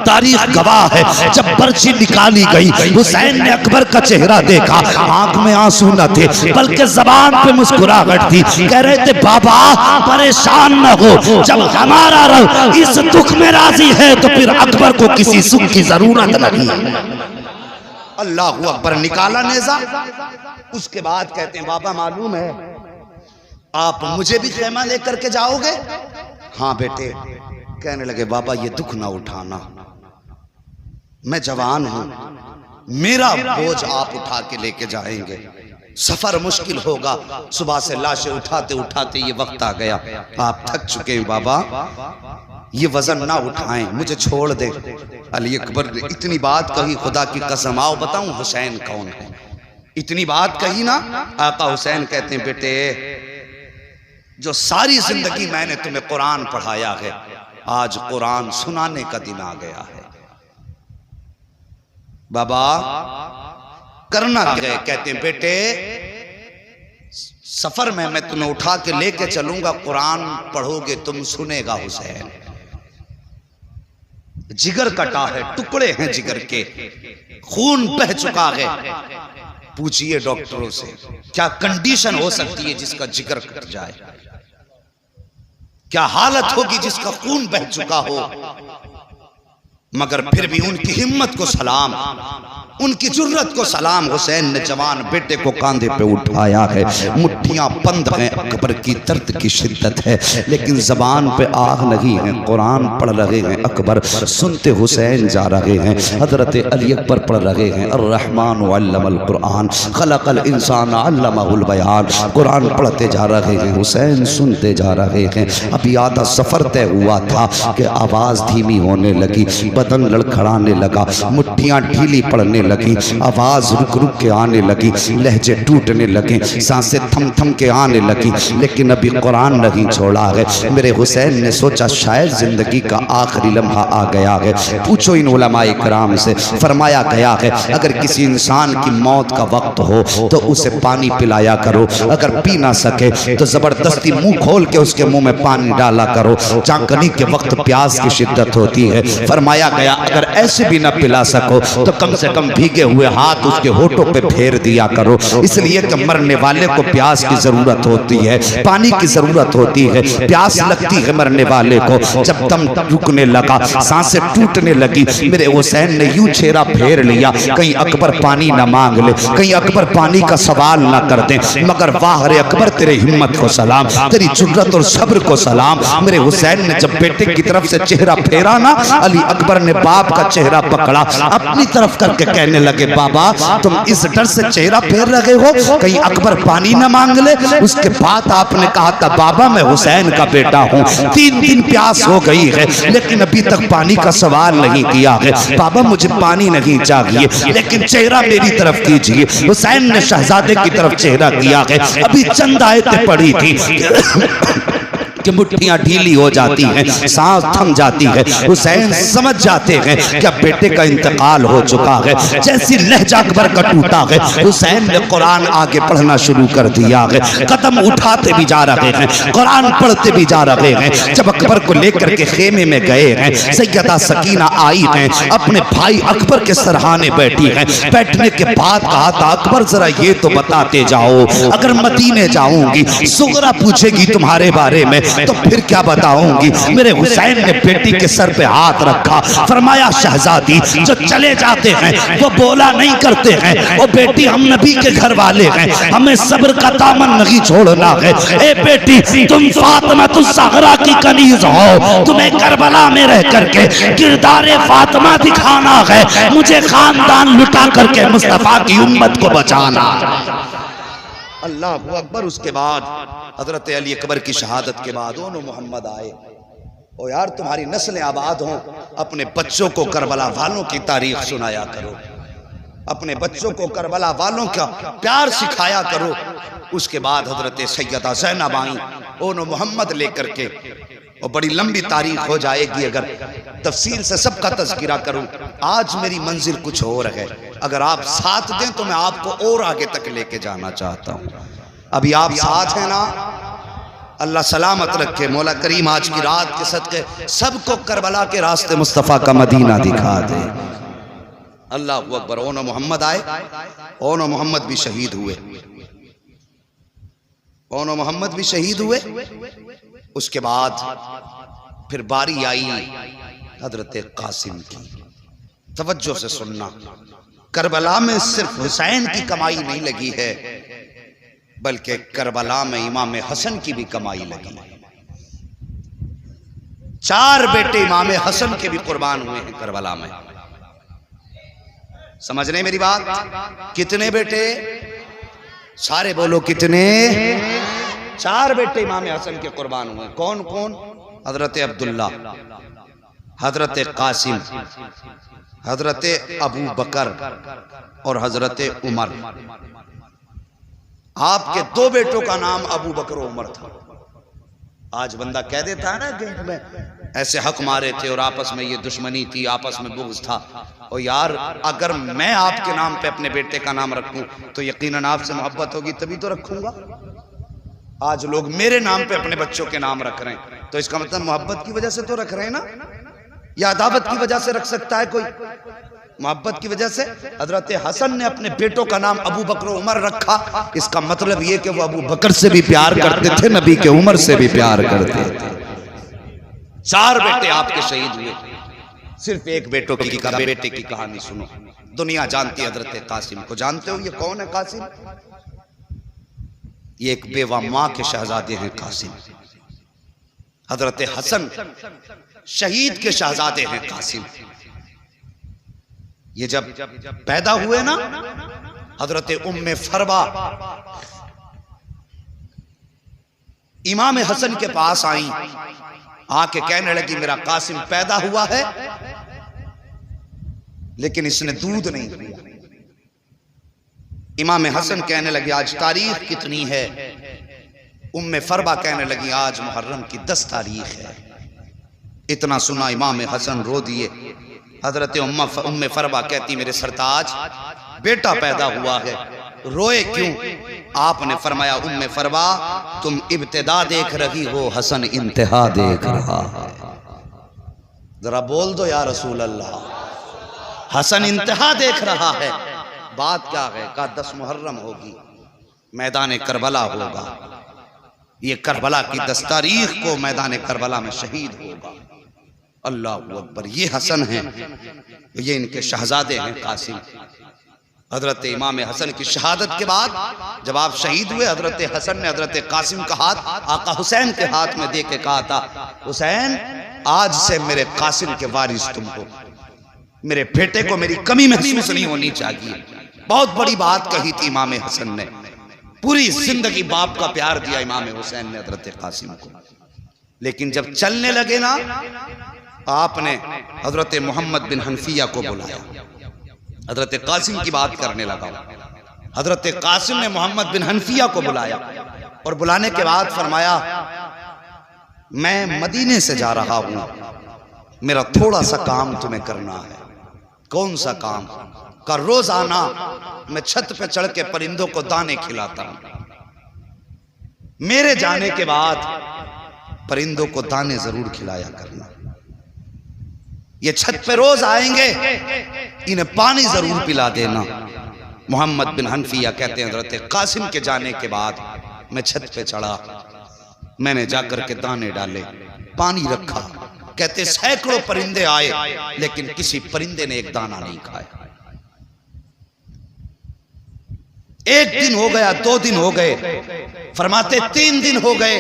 तारीख गवाह है, जब पर्ची निकाली गई हुसैन ने अकबर का चेहरा देखा, आंख में आंसू न थे बल्कि जबान पे मुस्कुराहट थी। कह रहे थे बाबा परेशान न हो, जब हमारा रब इस दुख में राजी है तो फिर अकबर को किसी सुख की जरूरत नहीं। अल्लाह अकबर। निकाला नेज़ा, उसके बाद कहते हैं बाबा मालूम है आप मुझे भी खेमा लेकर के जाओगे। हाँ बेटे। कहने लगे बाबा ये दुख ना उठाना, मैं जवान हूं, मेरा बोझ आप उठा के लेके जाएंगे, सफर मुश्किल होगा, सुबह से लाशें उठाते उठाते ये वक्त आ गया, आप थक चुके हैं बाबा, ये वजन ना उठाएं, मुझे छोड़ दे। अली अकबर ने इतनी बात कही, खुदा की कसम, आओ बताऊं हुसैन कौन है। इतनी बात कही ना, आका हुसैन कहते हैं बेटे जो सारी जिंदगी मैंने तुम्हें कुरान पढ़ाया है, आज कुरान सुनाने का दिन आ गया है। बाबा करना क्या है? कहते हैं बेटे सफर में मैं तुम्हें उठा के लेके चलूंगा, कुरान पढ़ोगे तुम, सुनेगा हुसैन। जिगर कटा है, टुकड़े हैं जिगर के, खून बह चुका है। पूछिए डॉक्टरों से क्या कंडीशन हो सकती है जिसका जिगर कट जाए, क्या हालत होगी जिसका खून बह चुका हो। मगर फिर भी उनकी हिम्मत को सलाम, उनकी जुर्रत को सलाम। हुसैन ने जवान बेटे को कांधे पे उठाया है, मुट्ठियां बंद हैं, अकबर की दर्द की शिद्दत है, लेकिन जबान पे आग नहीं है। कुरान पढ़ रहे हैं अकबर, सुनते हुसैन जा रहे हैं। हजरत अली अकबर पढ़ रहे हैं अर्रहमान अल्लमल कुरान खलकल इंसान अल्लमहुल बयान। कुरान पढ़ते जा रहे हैं, हुसैन सुनते जा रहे हैं। अभी आधा सफर तय हुआ था कि आवाज धीमी होने लगी, बदन लड़खड़ाने लगा, मुट्ठियां ढीली पड़ने लगी, आवाज रुक रुक के आने लगी, लहजे टूटने लगे, सांसें थम थम के आने लगी, लेकिन अभी कुरान नहीं छोड़ा है। मेरे हुसैन ने सोचा शायद जिंदगी का आखिरी लम्हा आ गया है। पूछो इन उलमाए किराम से, फरमाया गया है अगर किसी इंसान की मौत का वक्त हो तो उसे पानी पिलाया करो, अगर पी ना सके तो जबरदस्ती मुंह खोल के उसके मुंह में पानी डाला करो। चाकनी के वक्त प्यास की शिद्दत होती है, फरमाया गया अगर ऐसे भी ना पिला सको तो कम से कम भीगे हुए हाथ उसके होठों पे फेर दिया करो, इसलिए कि मरने वाले को प्यास की जरूरत होती है, पानी की जरूरत होती है। प्यास लगती है मरने वाले को। जब दम रुकने लगा, सांसें टूटने लगी, मेरे हुसैन ने यूं चेहरा फेर लिया, कहीं अकबर पानी ना मांग ले, कहीं अकबर पानी का सवाल ना कर दे। मगर वाह रे अकबर, तेरे हिम्मत को सलाम, तेरी जुर्रत और सब्र को सलाम। मेरे हुसैन ने जब बेटे की तरफ से चेहरा फेरा ना, अली अकबर ने बाप का चेहरा पकड़ा, अपनी तरफ करके कहने लगे बाबा तुम इस डर से चेहरा फेर रहे हो कहीं अकबर पानी ना मांग ले। उसके बाद आपने कहा था बाबा मैं हुसैन का बेटा हूँ, 3 दिन प्यास हो गई है लेकिन अभी तक पानी का सवाल नहीं किया है। बाबा मुझे पानी नहीं चाहिए, लेकिन चेहरा मेरी तरफ कीजिए। हुसैन ने शहजादे की तरफ चेहरा किया है। अभी चंद आयतें पड़ी थी कि मुट्ठियां ढीली हो जाती हैं, सांस थम जाती है। हुसैन समझ जाते हैं कि अब बेटे का इंतकाल हो चुका है। जैसी लहजा अकबर का टूटा है, हुसैन ने कुरान आगे पढ़ना शुरू कर दिया है। कदम उठाते भी जा रहे हैं, कुरान पढ़ते भी जा रहे हैं। जब अकबर को लेकर के खेमे में गए हैं, सैयदा सकीना आई हैं, अपने भाई अकबर के सरहाने बैठी हैं। बैठने के बाद कहा था अकबर जरा ये तो बताते जाओ, अगर मदीने जाऊंगी सुगरा पूछेगी तुम्हारे बारे में तो फिर क्या बताऊंगी। मेरे हुसैन ने बेटी के सर पे हाथ रखा, फरमाया शहजादी जो चले जाते हैं वो बोला नहीं करते हैं, वो बेटी हम नबी के घर वाले हैं, हमें सब्र का दामन नहीं छोड़ना है। ए बेटी तुम फातिमा ज़हरा की कनीज हो, तुम्हें करबला में रह करके किरदारे फातिमा दिखाना है, मुझे खानदान लुटा करके मुस्तफा की उम्मत को बचाना। अल्लाह अकबर। उसके बाद हजरत अली अकबर की शहादत के बाद ओनो मोहम्मद आए। ओ यार तुम्हारी नस्लें आबाद हों, अपने बच्चों को करबला वालों की तारीख सुनाया करो, अपने बच्चों को करबला वालों का प्यार सिखाया करो। उसके बाद हजरत सैयदा ज़ैनब आई ओनो मोहम्मद लेकर के, और बड़ी लंबी तारीख हो जाएगी अगर तफसील से सबका तज़किरा करूं। आज मेरी मंजिल कुछ और है, अगर आप साथ दें तो मैं आपको और आगे तक लेके जाना चाहता हूं। अभी आप साथ हैं ना, अल्लाह सलामत रखे। मौला करीम आज की रात के सदके सबको करबला के रास्ते मुस्तफ़ा का मदीना दिखा दे। अल्लाह अकबर। ओनो मोहम्मद आए, ओनो मोहम्मद भी शहीद हुए, ओनो मोहम्मद भी शहीद हुए। उसके बाद फिर बारी आई हजरत कासिम की। तवज्जो से सुनना, करबला में सिर्फ हुसैन की कमाई नहीं लगी है, बल्कि करबला में इमाम हसन की भी कमाई लगी। 4 बेटे इमाम हसन के भी कुर्बान हुए हैं करबला में। समझ रहे मेरी बात? कितने बेटे? सारे बोलो कितने? 4 बेटे इमाम हसन के कुर्बान हुए। कौन कौन? हजरत अब्दुल्ला, हजरत कासिम, हजरत अबू बकर और हजरत उमर। आपके दो बेटों का नाम अबू बकर और उमर था। आज बंदा कह देता है ना गेट में ऐसे हक मारे थे और आपस में ये दुश्मनी थी, आपस में बुग़्ज़ था। और यार अगर मैं आपके नाम पे अपने बेटे का नाम रखूं तो यकीनन आपसे मोहब्बत होगी, तभी तो रखूंगा। आज लोग मेरे नाम पे अपने बच्चों के नाम रख रहे हैं, तो इसका मतलब मोहब्बत की वजह से तो रख रहे हैं ना, या अदावत की वजह से रख सकता है कोई? मोहब्बत की वजह से। हजरत हसन ने अपने बेटों का नाम अबू बकर उमर रखा, इसका मतलब ये कि वो अबू बकर से भी प्यार करते थे, नबी के उमर से भी प्यार करते थे। 4 बेटे आपके शहीद हुए, सिर्फ एक बेटे की कहानी सुनो। दुनिया जानती है हजरत कासिम को। जानते हो ये कौन है कासिम? ये एक बेवा मां के शहजादे हैं कासिम। हजरत हसन शहीद के शहजादे हैं कासिम। ये जब पैदा हुए ना, हजरत उम्मे फरवा इमाम हसन के पास आई, आके कहने लगी मेरा कासिम पैदा हुआ है लेकिन इसने दूध नहीं पिया। इमाम हसन कहने लगे आज तारीख कितनी है? उम्मे फरवा कहने लगी आज मुहर्रम की 10 तारीख है। इतना सुना इमाम हसन रो दिए। हजरत उम्मे फरवा कहती मेरे सरताज बेटा पैदा हुआ है, रोए क्यों? आपने फरमाया उम्मे फरवा तुम इब्तिदा देख रही हो, हसन इंतहा देख रहा है। जरा बोल दो या रसूल अल्लाह। हसन इंतहा देख रहा है। बात क्या है? का 10 मुहर्रम होगी, मैदान करबला होगा। ये करबला की 10 तारीख को मैदान करबला में शहीद होगा। अल्लाह अकबर। ये हसन हैं, ये इनके शहजादे हैं कासिम। हजरत इमाम हसन की शहादत के बाद जब आप शहीद हुए, हजरत हसन ने हजरत कासिम का हाथ आका हुसैन के हाथ में दे के कहा था हुसैन आज से मेरे कासिम के वारिस तुम हो, मेरे बेटे को मेरी कमी महसूस नहीं होनी चाहिए। बहुत बड़ी बात कही थी इमाम हसन ने। पूरी जिंदगी बाप का प्यार दिया इमाम हुसैन ने हजरत कासिम को। लेकिन जब चलने लगे ना, आपने हजरत मोहम्मद बिन हनफिया को बुलाया। हजरत कासिम की बात करने लगा। हजरत कासिम ने मोहम्मद बिन हनफिया को बुलाया और बुलाने के बाद फरमाया मैं मदीने से जा रहा हूं, मेरा थोड़ा सा काम तुम्हें करना है। कौन सा काम? का रोजाना मैं छत पे चढ़ के परिंदों को दाने खिलाता हूं। मेरे जाने के बाद परिंदों को दाने जरूर खिलाया करना। ये छत पे रोज आएंगे, इन्हें पानी जरूर पिला देना। मोहम्मद बिन हनफिया कहते हैं हजरत कासिम के जाने के बाद मैं छत पे चढ़ा, मैंने जाकर के दाने डाले, पानी रखा। कहते सैकड़ों परिंदे आए लेकिन किसी परिंदे ने एक दाना नहीं खाया। एक दिन हो गया, 2 दिन हो गए, फरमाते 3 दिन हो गए,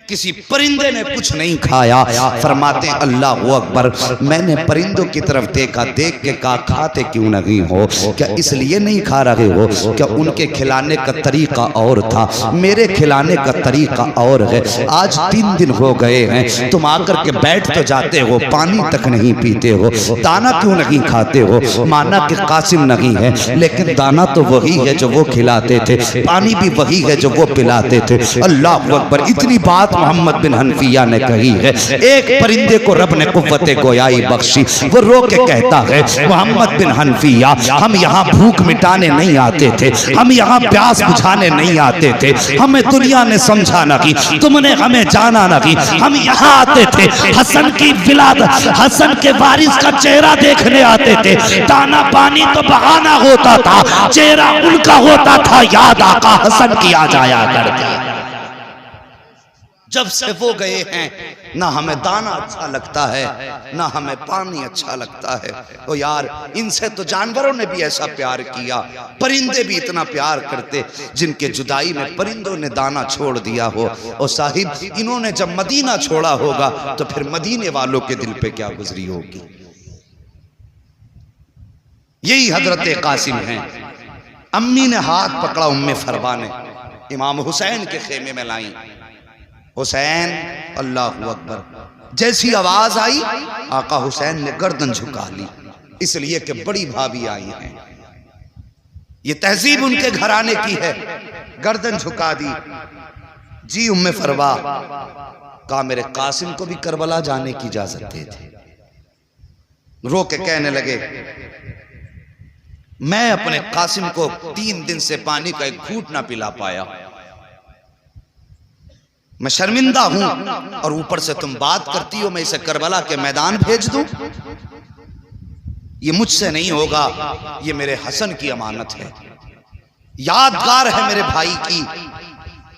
किसी परिंदे ने कुछ नहीं खाया। फरमाते अल्लाह अकबर। मैंने परिंदों की तरफ देखा, देख के कहा खाते क्यों नहीं हो? क्या इसलिए नहीं खा रहे हो? क्या उनके खिलाने का तरीका और था, मेरे खिलाने का तरीका और है। आज 3 दिन हो गए हैं, तुम आकर के बैठ तो जाते हो, पानी तक नहीं पीते हो, दाना क्यों नहीं खाते हो? माना कि कासिम नहीं है, लेकिन दाना तो वही है जो वो खिलाते थे, पानी भी वही है जो वो पिलाते थे। अल्लाह अकबर। इतनी बात मोहम्मद बिन हनफिया ने कही है। एक परिंदे को रब ने कुव्वते गोयाई बख्शी, वो रो के कहता है मोहम्मद बिन हनफिया हम यहाँ भूख मिटाने नहीं आते थे, हम यहाँ प्यास बुझाने नहीं आते थे, हमें दुनिया ने समझा नहीं, तुमने हमें जाना नहीं, हम यहाँ आते थे हसन की विलादत, हसन के वारिस का चेहरा देखने आते थे। दाना पानी तो बहाना होता था, चेहरा उनका होता था, याद आका हसन की आ जाया करती। जब से वो गए हैं ना हमें दाना अच्छा लगता है, ना हमें पानी अच्छा लगता है। तो यार इनसे तो जानवरों ने भी ऐसा प्यार किया, परिंदे भी इतना प्यार करते जिनके जुदाई में परिंदों ने दाना छोड़ दिया हो। और साहिब इन्होंने जब मदीना छोड़ा होगा तो फिर मदीने वालों के दिल पे क्या गुजरी होगी। यही हजरत कासिम हैं। अम्मी ने हाथ पकड़ा उम्मे फरवा ने, इमाम हुसैन के खेमे में लाई। हुसैन अल्लाह अकबर। जैसी आवाज आई आका हुसैन ने गर्दन झुका ली, इसलिए कि बड़ी भाभी आई हैं। ये तहजीब उनके घराने की है। गर्दन झुका दी। जी उम्मे फरवा, कहा मेरे कासिम को भी करबला जाने की इजाजत दे दी। रो के कहने लगे, मैं अपने कासिम को 3 दिन से पानी का एक घूंट ना पिला पाया, मैं शर्मिंदा हूं, और ऊपर से तुम बात करती हो मैं इसे करबला के मैदान भेज दूं। ये मुझसे नहीं होगा, ये मेरे हसन की अमानत है, यादगार है मेरे भाई की।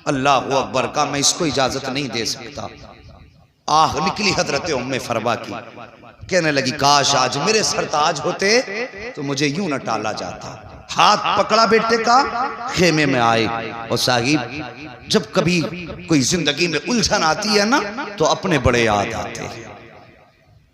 अल्लाह अकबर का, मैं इसको इजाजत नहीं दे सकता। आह निकली हजरत उम्मे फरवा की, कहने लगी काश आज मेरे सरताज होते तो मुझे यूं न टाला जाता। हाथ पकड़ा बेटे का, खेमे में आए। और साहिब जब कभी कोई जिंदगी में उलझन आती है ना तो अपने बड़े याद आते हैं,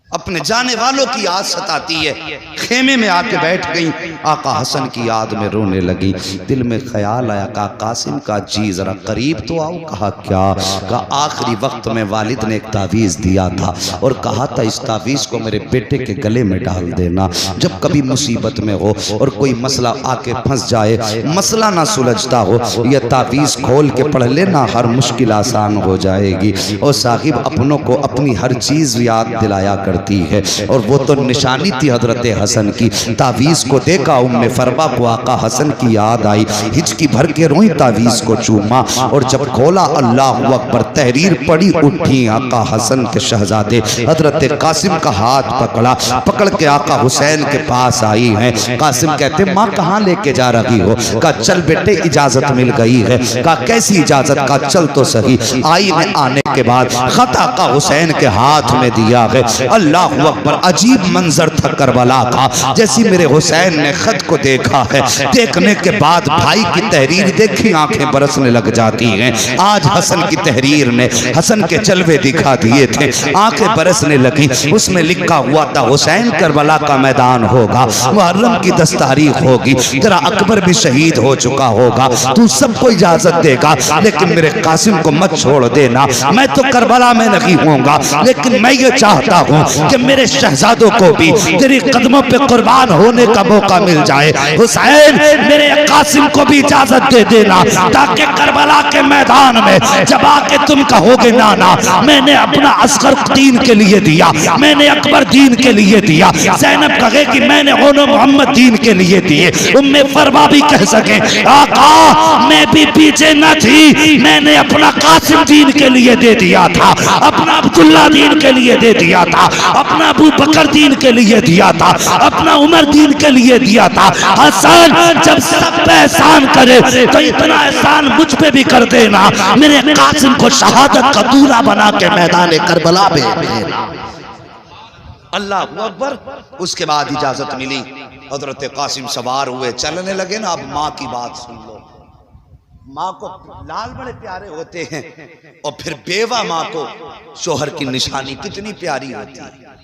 अपने जाने वालों की याद सताती है। खेमे में आके बैठ गई, आका हसन की याद में रोने लगी। दिल में ख्याल आया, कहा कासिम का जी जरा करीब तो आओ। कहा क्या? कहा आखिरी वक्त में वालिद ने एक तावीज़ दिया था और कहा था इस तावीज़ को मेरे बेटे के गले में डाल देना, जब कभी मुसीबत में हो और कोई मसला आके फंस जाए, मसला ना सुलझता हो, यह तावीज़ खोल के पढ़ लेना, हर मुश्किल आसान हो जाएगी। और साहिब अपनों को अपनी हर चीज़ याद दिलाया कर है, और वो तो निशानी थी हजरत हसन की। तावीज़ को देखा उम्मे फरवा को आका हसन की याद आई, हिचकी भर के रोई, तावीज़ को चूमा, और जब खोला अल्लाह अकबर, तहरीर पड़ी, उठी। आका हसन के शहजादे हजरत कासिम का हाथ पकड़ा, पकड़ के आका हुसैन के पास आई हैं। कासिम कहते माँ कहाँ लेके जा रही हो? कहा चल बेटे इजाजत मिल गई है। कहा कैसी इजाजत? का चल तो सही। आई में आने के बाद खत आका हुसैन के हाथ में दिया है। अल्लाहु अकबर, अजीब मंजर था करबला का। जैसी मेरे हुसैन ने खत को देखा है, देखने के बाद भाई की तहरीर देखी आंखें बरसने लग जाती हैं। आज हसन की तहरीर ने हसन के जलवे दिखा दिए थे, आंखें बरसने लगी। उसमें लिखा हुआ था हुसैन करबला का मैदान होगा, मुहर्रम की 10 तारीख होगी, तेरा अकबर भी शहीद हो चुका होगा, तू सबको इजाजत देगा लेकिन मेरे कासिम को मत छोड़ देना। मैं तो करबला में नहीं होऊंगा, लेकिन मैं ये चाहता हूँ कि मेरे शहजादों को भी तेरी कदमों पे कुर्बान होने का मौका मिल जाए। हुसैन मेरे कासिम को भी इजाजत दे देना, ताकि करबला के मैदान में जब आके तुम कहोगे नाना मैंने अपना अस्कर दीन के लिए दिया, मैंने अकबर दीन के लिए दिया, ज़ैनब कहे कि मैंने ओनो मोहम्मद दीन के लिए दिए, उम्मे फरवा भी कह सके आका मैं भी पीछे न थी, मैंने अपना कासिम दीन के लिए दे दिया था, अपना अब्दुल्ला दीन के लिए दे दिया था, अपना अबू बकर दीन के लिए दिया था, अपना उमर दीन के लिए दिया था। हसन जब सब पे एहसान करे तो इतना एहसान मुझ पे भी कर देना, मेरे कासिम को शहादत का दूल्हा बना के मैदान करबला में। अल्लाह अकबर। उसके बाद इजाजत मिली, हजरत कासिम सवार हुए, चलने लगे ना। अब माँ की बात सुन लो, माँ को लाल बड़े प्यारे होते हैं, और फिर बेवा माँ को शोहर की निशानी कितनी प्यारी होती है।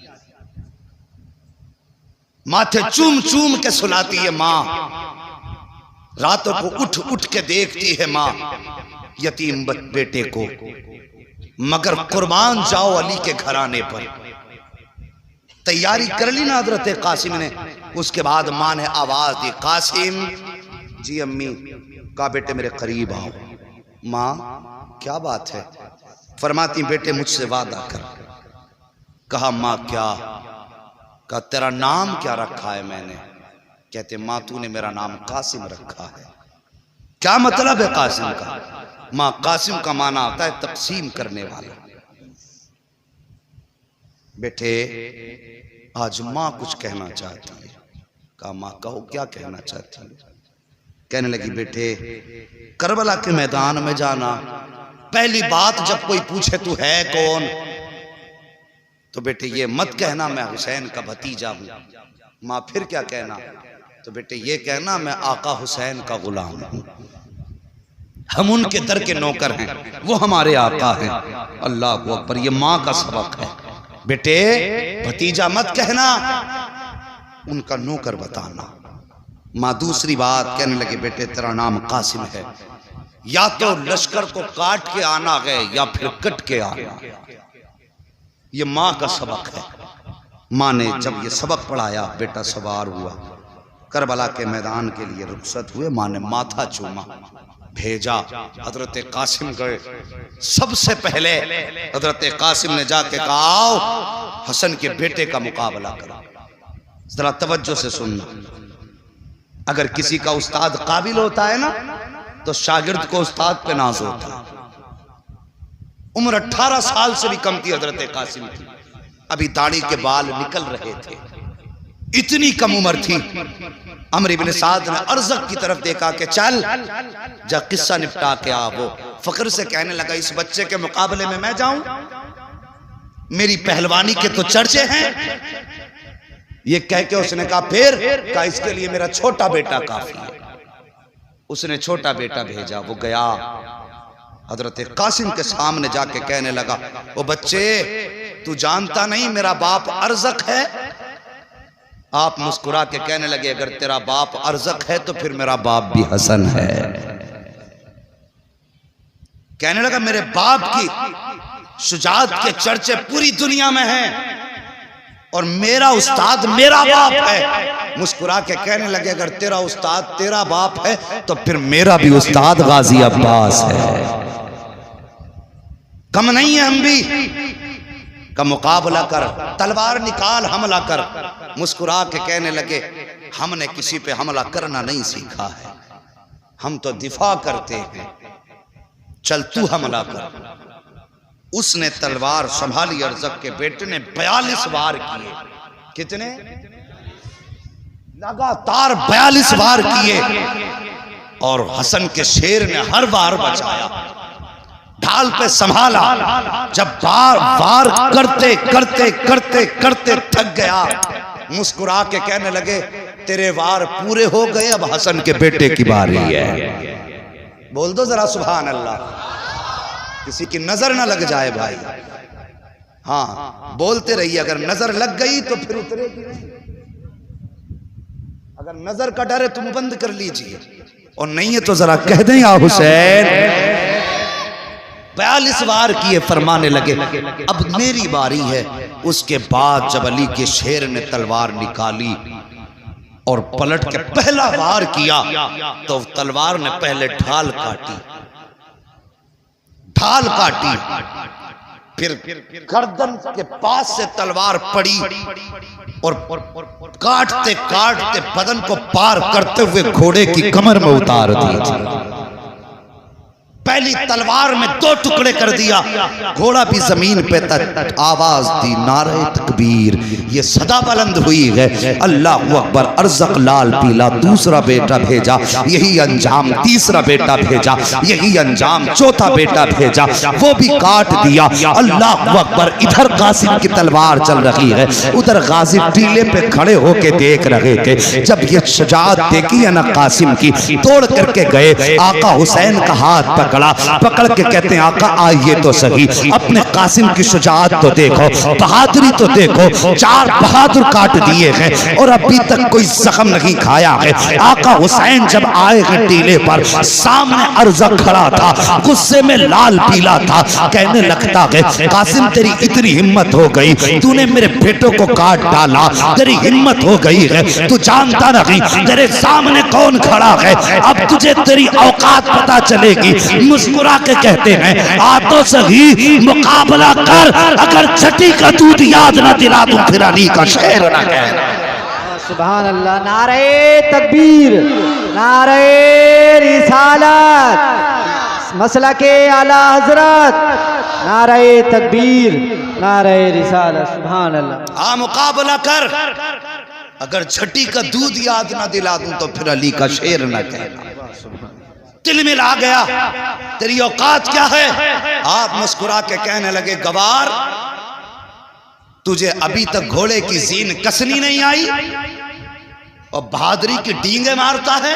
माथे चूम चूम के सुलाती है माँ, रातों को उठ उठ के देखती है माँ यतीम बेटे को। मगर कुर्बान जाओ अली के घराने पर। तैयारी कर ली ना हजरत कासिम ने। उसके बाद माँ ने आवाज दी, कासिम। जी अम्मी। कहा बेटे मेरे करीब आओ। माँ क्या बात है? फरमाती बेटे मुझसे वादा कर। कहा माँ क्या? कहा तेरा नाम क्या रखा है मैंने? कहते माँ तूने मेरा नाम कासिम रखा है। क्या मतलब है कासिम का? माँ कासिम का माना आता है तकसीम करने वाला। बेटे आज माँ कुछ कहना चाहती है। कहा माँ कहो क्या कहना चाहती है? कहने लगी बेटे करबला के मैदान में जाना, पहली बात जब कोई पूछे तू है कौन, तो बेटे ये मत कहना मैं हुसैन का भतीजा हूं। माँ फिर क्या कहना? तो बेटे ये कहना मैं आका हुसैन का गुलाम हूं, हम उनके दर के नौकर हैं, वो हमारे आका हैं। अल्लाह अकबर। ये माँ का सबक है। बेटे भतीजा मत कहना, उनका नौकर बताना। माँ दूसरी बात कहने लगे बेटे तेरा नाम कासिम है, या तो लश्कर को काट के आना है या फिर कट के आना, ये माँ का सबक है। माँ ने जब ये सबक पढ़ाया, बेटा सवार हुआ, करबला के मैदान के लिए रुखसत हुए। माँ ने माथा चूमा, भेजा। हजरत कासिम गए। सबसे पहले हजरत कासिम ने जाके कहा, आओ हसन के बेटे का मुकाबला करो। जरा तवज्जो से सुनना, अगर किसी का उस्ताद काबिल होता है ना, तो शागिर्द को उस्ताद पे नाज होता है। उम्र 18 साल से भी कम थी हजरत कासिम की, अभी दाढ़ी के बाल निकल रहे थे, इतनी कम उम्र थी। अमर इब्न साद ने अर्ज़क की तरफ देखा कि चल जा किस्सा निपटा के आ। वो फक्र से कहने लगा, इस बच्चे के मुकाबले में मैं जाऊं? मेरी पहलवानी के तो चर्चे हैं। ये कह के उसने कहा, फिर कहा, इसके लिए मेरा छोटा बेटा काफी है। उसने छोटा बेटा भेजा, वो गया हजरत कासिम के सामने जाके कहने लगा, ओ बच्चे, तू जानता नहीं मेरा बाप अर्ज़क है? आप मुस्कुरा के कहने लगे, अगर तेरा बाप अर्ज़क है तो फिर मेरा बाप भी हसन है। कहने लगा, मेरे बाप की शुजाअत के चर्चे पूरी दुनिया में हैं और मेरा उस्ताद मेरा बाप है। मुस्कुरा के कहने लगे, अगर तेरा उस्ताद तेरा बाप है तो फिर मेरा भी उस्ताद गाजी अब्बास है। कम नहीं है हम भी का मुकाबला कर, तलवार निकाल, हमला कर। मुस्कुरा के कहने लगे, हमने किसी पे हमला करना नहीं सीखा है, हम तो दिफा करते हैं, चल तू हमला कर। उसने तलवार संभाली, अर्ज़क के बेटे ने 42 वार किए। कितने? लगातार 42 वार किए और हसन के शेर ने हर वार बचाया, ढाल पे संभाला। जब वार करते करते करते करते थक गया, मुस्कुरा के कहने लगे, तेरे वार पूरे हो गए, अब हसन के बेटे की बारी है। बोल दो जरा सुभान अल्लाह, किसी की नजर ना लग जाए भाई। हाँ, बोलते रहिए, अगर नजर लग गई तो फिर उतरेगी नहीं। अगर नजर का डर है तुम बंद कर लीजिए, और नहीं है तो जरा कह दें, या हुसैन। 42 वार किए, फरमाने लगे, अब मेरी बारी है। उसके बाद जब अली के शेर ने तलवार निकाली और पलट के पहला वार किया, तो तलवार ने पहले ढाल काटी, फिर गर्दन के पास से तलवार पड़ी और काटते काटते बदन को पार करते हुए घोड़े की कमर में उतार दी। पहली तलवार में 2 टुकड़े कर दिया, घोड़ा भी जमीन पे तक। आवाज दी, नारे तकबीर। ये सदा बुलंद हुई है, अल्लाहु अकबर। अर्ज़क लाल पीला दूसरा बेटा भेजा, यही अंजाम। तीसरा बेटा भेजा, यही अंजाम। चौथा बेटा भेजा, वो भी काट दिया। अल्लाहु अकबर। इधर कासिम की तलवार चल रही है, उधर गाजी टीले पे खड़े होके देख रहे थे। जब ये शुजाअत देखी है ना कासिम की, तोड़ करके गए, आका हुसैन का हाथ पकड़ के कहते हैं, आका आइए तो सही, अपने कासिम की शुजाअत तो देखो, बहादुरी तो देखो। 4 बहादुर काट दिए हैं और अभी तक कोई जख्म नहीं खाया है। आका हुसैन जब आए हैं टीले पर, सामने अर्ज़क खड़ा था, गुस्से में लाल पीला था। कहने लगता है, कासिम तेरी इतनी हिम्मत हो गई, तूने मेरे बेटों को काट डाला, तेरी हिम्मत हो गई है, तू जानता नहीं तेरे सामने कौन खड़ा है, अब तुझे तेरी औकात पता चलेगी। मुस्कुरा के कहते हैं, आ तो सही, मुकाबला कर, अगर छठी का दूध याद ना दिला दूं फिर अली का शेर ना कहना। सुभान अल्लाह। नारे तकबीर, नारे रिसालत, मसला के आला हजरत, नारे तकबीर, नारे रिसालत। सुभान अल्लाह। आ मुकाबला कर, अगर छठी का दूध याद ना दिला दूं तो फिर अली का शेर ना कहना। दिल में आ गया, तेरी औकात क्या है? आप मुस्कुरा के कहने लगे, गवार, तुझे अभी तक घोड़े की जीन कसनी नहीं आई और बहादुरी की डींगे मारता है?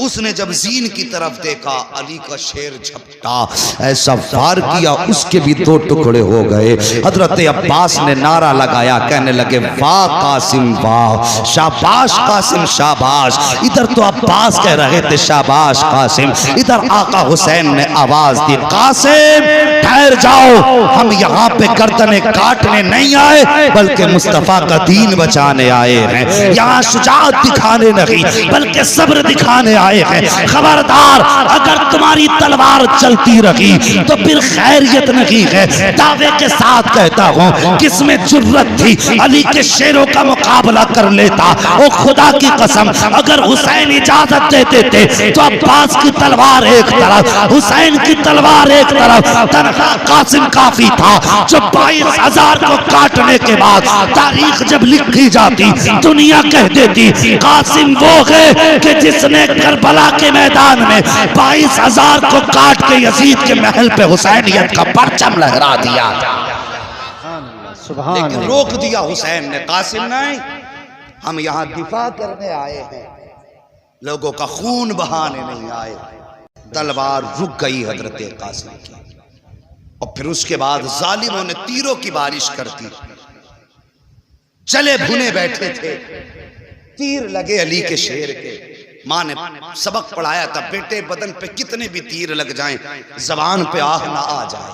उसने जब जीन की तरफ देखा, अली का शेर झपटा, ऐसा वार किया उसके भी दो टुकड़े हो गए। हजरत अब्बास ने नारा लगाया, कहने लगे वाह कासिम वाह, शाबाश कासिम शाबाश। इधर तो अब्बास कह रहे थे शाबाश कासिम, इधर आका हुसैन ने आवाज दी, कासिम ठहर जाओ, हम यहाँ पे गर्दने काटने नहीं आए बल्कि मुस्तफा का दीन बचाने आए हैं। यहाँ शुजाअत दिखाने नहीं बल्कि सब्र दिखाने आए हैं। खबरदार, अगर तुम्हारी तलवार चलती रही तो फिर खैरियत नहीं है। दावे के साथ कहता हूँ, किसमें जुर्रत थी अली के शेरों का मुकाबला कर लेता। ओ खुदा की कसम, अगर हुसैन इजाजत देते थे तो अब्बास की तलवार एक तरफ, हुसैन की तलवार एक तरफ, तनहा कासिम काफी था। जो 22,000 को काटने के बाद तारीख जब लिखी जाती, दुनिया कह देती कासिम वो है कि जिसने करबला के मैदान में 22,000 को काट के यजीद के महल पे हुसैनियत का परचम लहरा दिया। लेकिन रोक दिया हुसैन ने, कासिम नहीं, हम यहाँ दिफा करने आए हैं, लोगों का खून बहाने नहीं आए। तलवार रुक गई हजरत कासिम की, और फिर उसके बाद जालिमों ने तीरों की बारिश कर दी। चले भुने बैठे थे, तीर लगे अली के शेर के। माँ ने सबक पढ़ाया था, बेटे बदन पे कितने भी तीर लग जाएं, जबान पे आह ना आ जाए,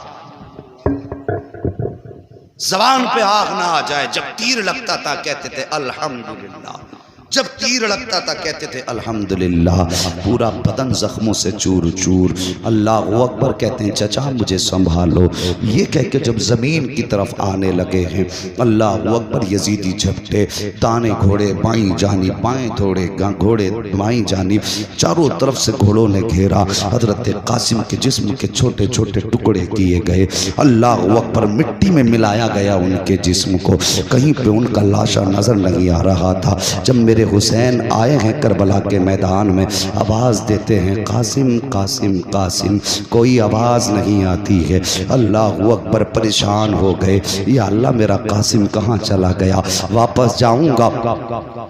जबान पे आग ना आ जाए। जब तीर लगता था कहते थे अल्हम्दुलिल्लाह, जब तीर लगता था कहते थे अल्हम्दुलिल्लाह। पूरा बदन जख्मों से चूर चूर। अल्लाह अकबर कहते हैं, चचा मुझे संभालो। ये कह के जब जमीन की तरफ आने लगे हैं, अल्लाह अकबर, यजीदी झपटे, ताने घोड़े बाईं जानी, बाएं घोड़े बाईं जानी, चारों तरफ से घोड़ों ने घेरा। हजरत कासिम के जिस्म के छोटे छोटे टुकड़े किए गए। अल्लाह अकबर, मिट्टी में मिलाया गया उनके जिस्म को, कहीं पे उनका लाशा नजर नहीं आ रहा था। जब मेरे हुसैन आए हैं करबला के मैदान में, आवाज़ देते हैं कासिम कासिम कासिम, कोई आवाज़ नहीं आती है। अल्लाह अकबर परेशान हो गए, या अल्लाह मेरा कासिम कहाँ चला गया। वापस जाऊंगा,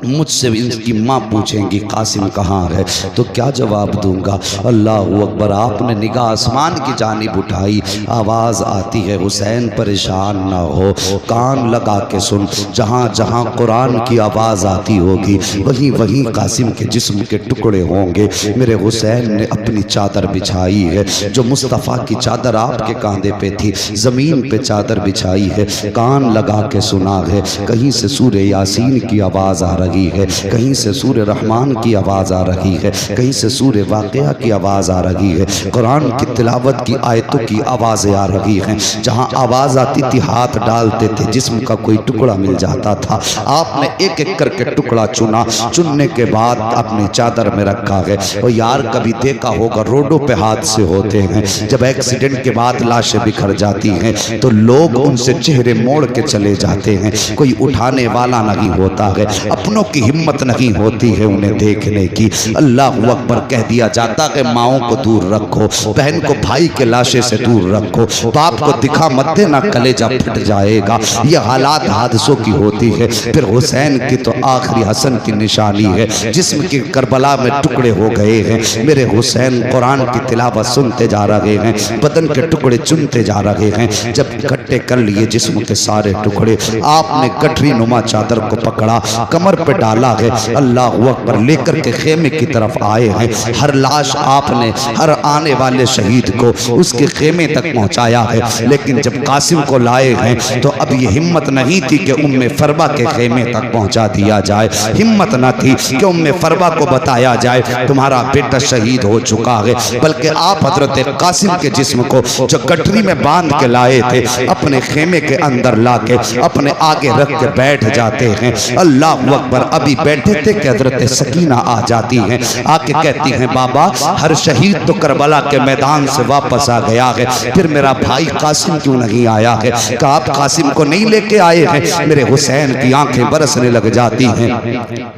मुझसे इनकी माँ पूछेंगी कासिम कहाँ है, तो क्या जवाब दूंगा। अल्लाह अकबर, आपने निगाह आसमान की जानिब उठाई, आवाज़ आती है हुसैन परेशान ना हो, कान लगा के सुन, जहाँ जहाँ कुरान की आवाज़ आती होगी वहीं वहीं कासिम के जिस्म के टुकड़े होंगे। मेरे हुसैन ने अपनी चादर बिछाई है, जो मुस्तफ़ा की चादर आपके कांधे पे थी, ज़मीन पे चादर बिछाई है, कान लगा के सुना है। कहीं से सूरे यासीन की आवाज़ आ रही है, कहीं से सूरे रहमान की आवाज़ आ रही है, कहीं से सूरे वाक़या की आवाज़ आ रही है, कुरान की तिलावत की आयतों की आवाज़ें आ रही हैं। जहाँ आवाज़ आती थी हाथ डालते थे, जिस्म का कोई टुकड़ा मिल जाता था। आपने एक एक करके टुकड़ा चुना, चुनने के बाद अपनी चादर में रखा है। और यार कभी देखा होगा रोडों पे हादसे होते हैं, जब एक्सीडेंट के बाद लाशें बिखर जाती हैं तो लोग उनसे चेहरे मोड़ के चले जाते हैं, कोई उठाने वाला नहीं होता है, अपनों की हिम्मत नहीं होती है उन्हें देखने की। अल्लाह अकबर, कह दिया जाता है माओं को दूर रखो, बहन को भाई के लाशे से दूर रखो, बाप को दिखा मत देना कलेजा फट जाएगा। ये हालात हादसों की होती है। फिर हुसैन की तो आखिरी हसन की निशानी है, जिस्म के करबला में टुकड़े हो गए हैं। मेरे हुसैन कुरान की तिलावत सुनते जा रहे हैं, बदन के टुकड़े चुनते जा रहे हैं। जब इकट्ठे कर लिए जिस्म के सारे टुकड़े, आपने गठरी नुमा चादर को पकड़ा, कमर पे डाला है, अल्लाह अकबर, लेकर के खेमे की तरफ आए हैं। हर लाश आपने हर आने वाले शहीद को उसके खेमे तक पहुंचाया है। लेकिन जब कासिम को लाए हैं तो अब ये हिम्मत नहीं थी कि उम्मे फरवा के खेमे तक पहुंचा दिया जाए, हिम्मत न थी कि उम्मे फरवा को बताया जाए तुम्हारा बेटा शहीद हो चुका है, बल्कि आप हजरत कासिम के जिस्म को जो गठरी में बांध के लाए थे, अपने खेमे के अंदर लाके अपने आगे रख के बैठ जाते हैं। अल्लाह अकबर, अभी बैठे थे कि हजरत सकीना आ जाती हैं, आके कहती हैं बाबा, हर शहीद तो करबला के मैदान से वापस आ गया है, फिर मेरा भाई कासिम क्यों नहीं आया है? क्या आप कासिम को नहीं लेके आए हैं? मेरे हुसैन की आंखें बरसने लग जाती हैं।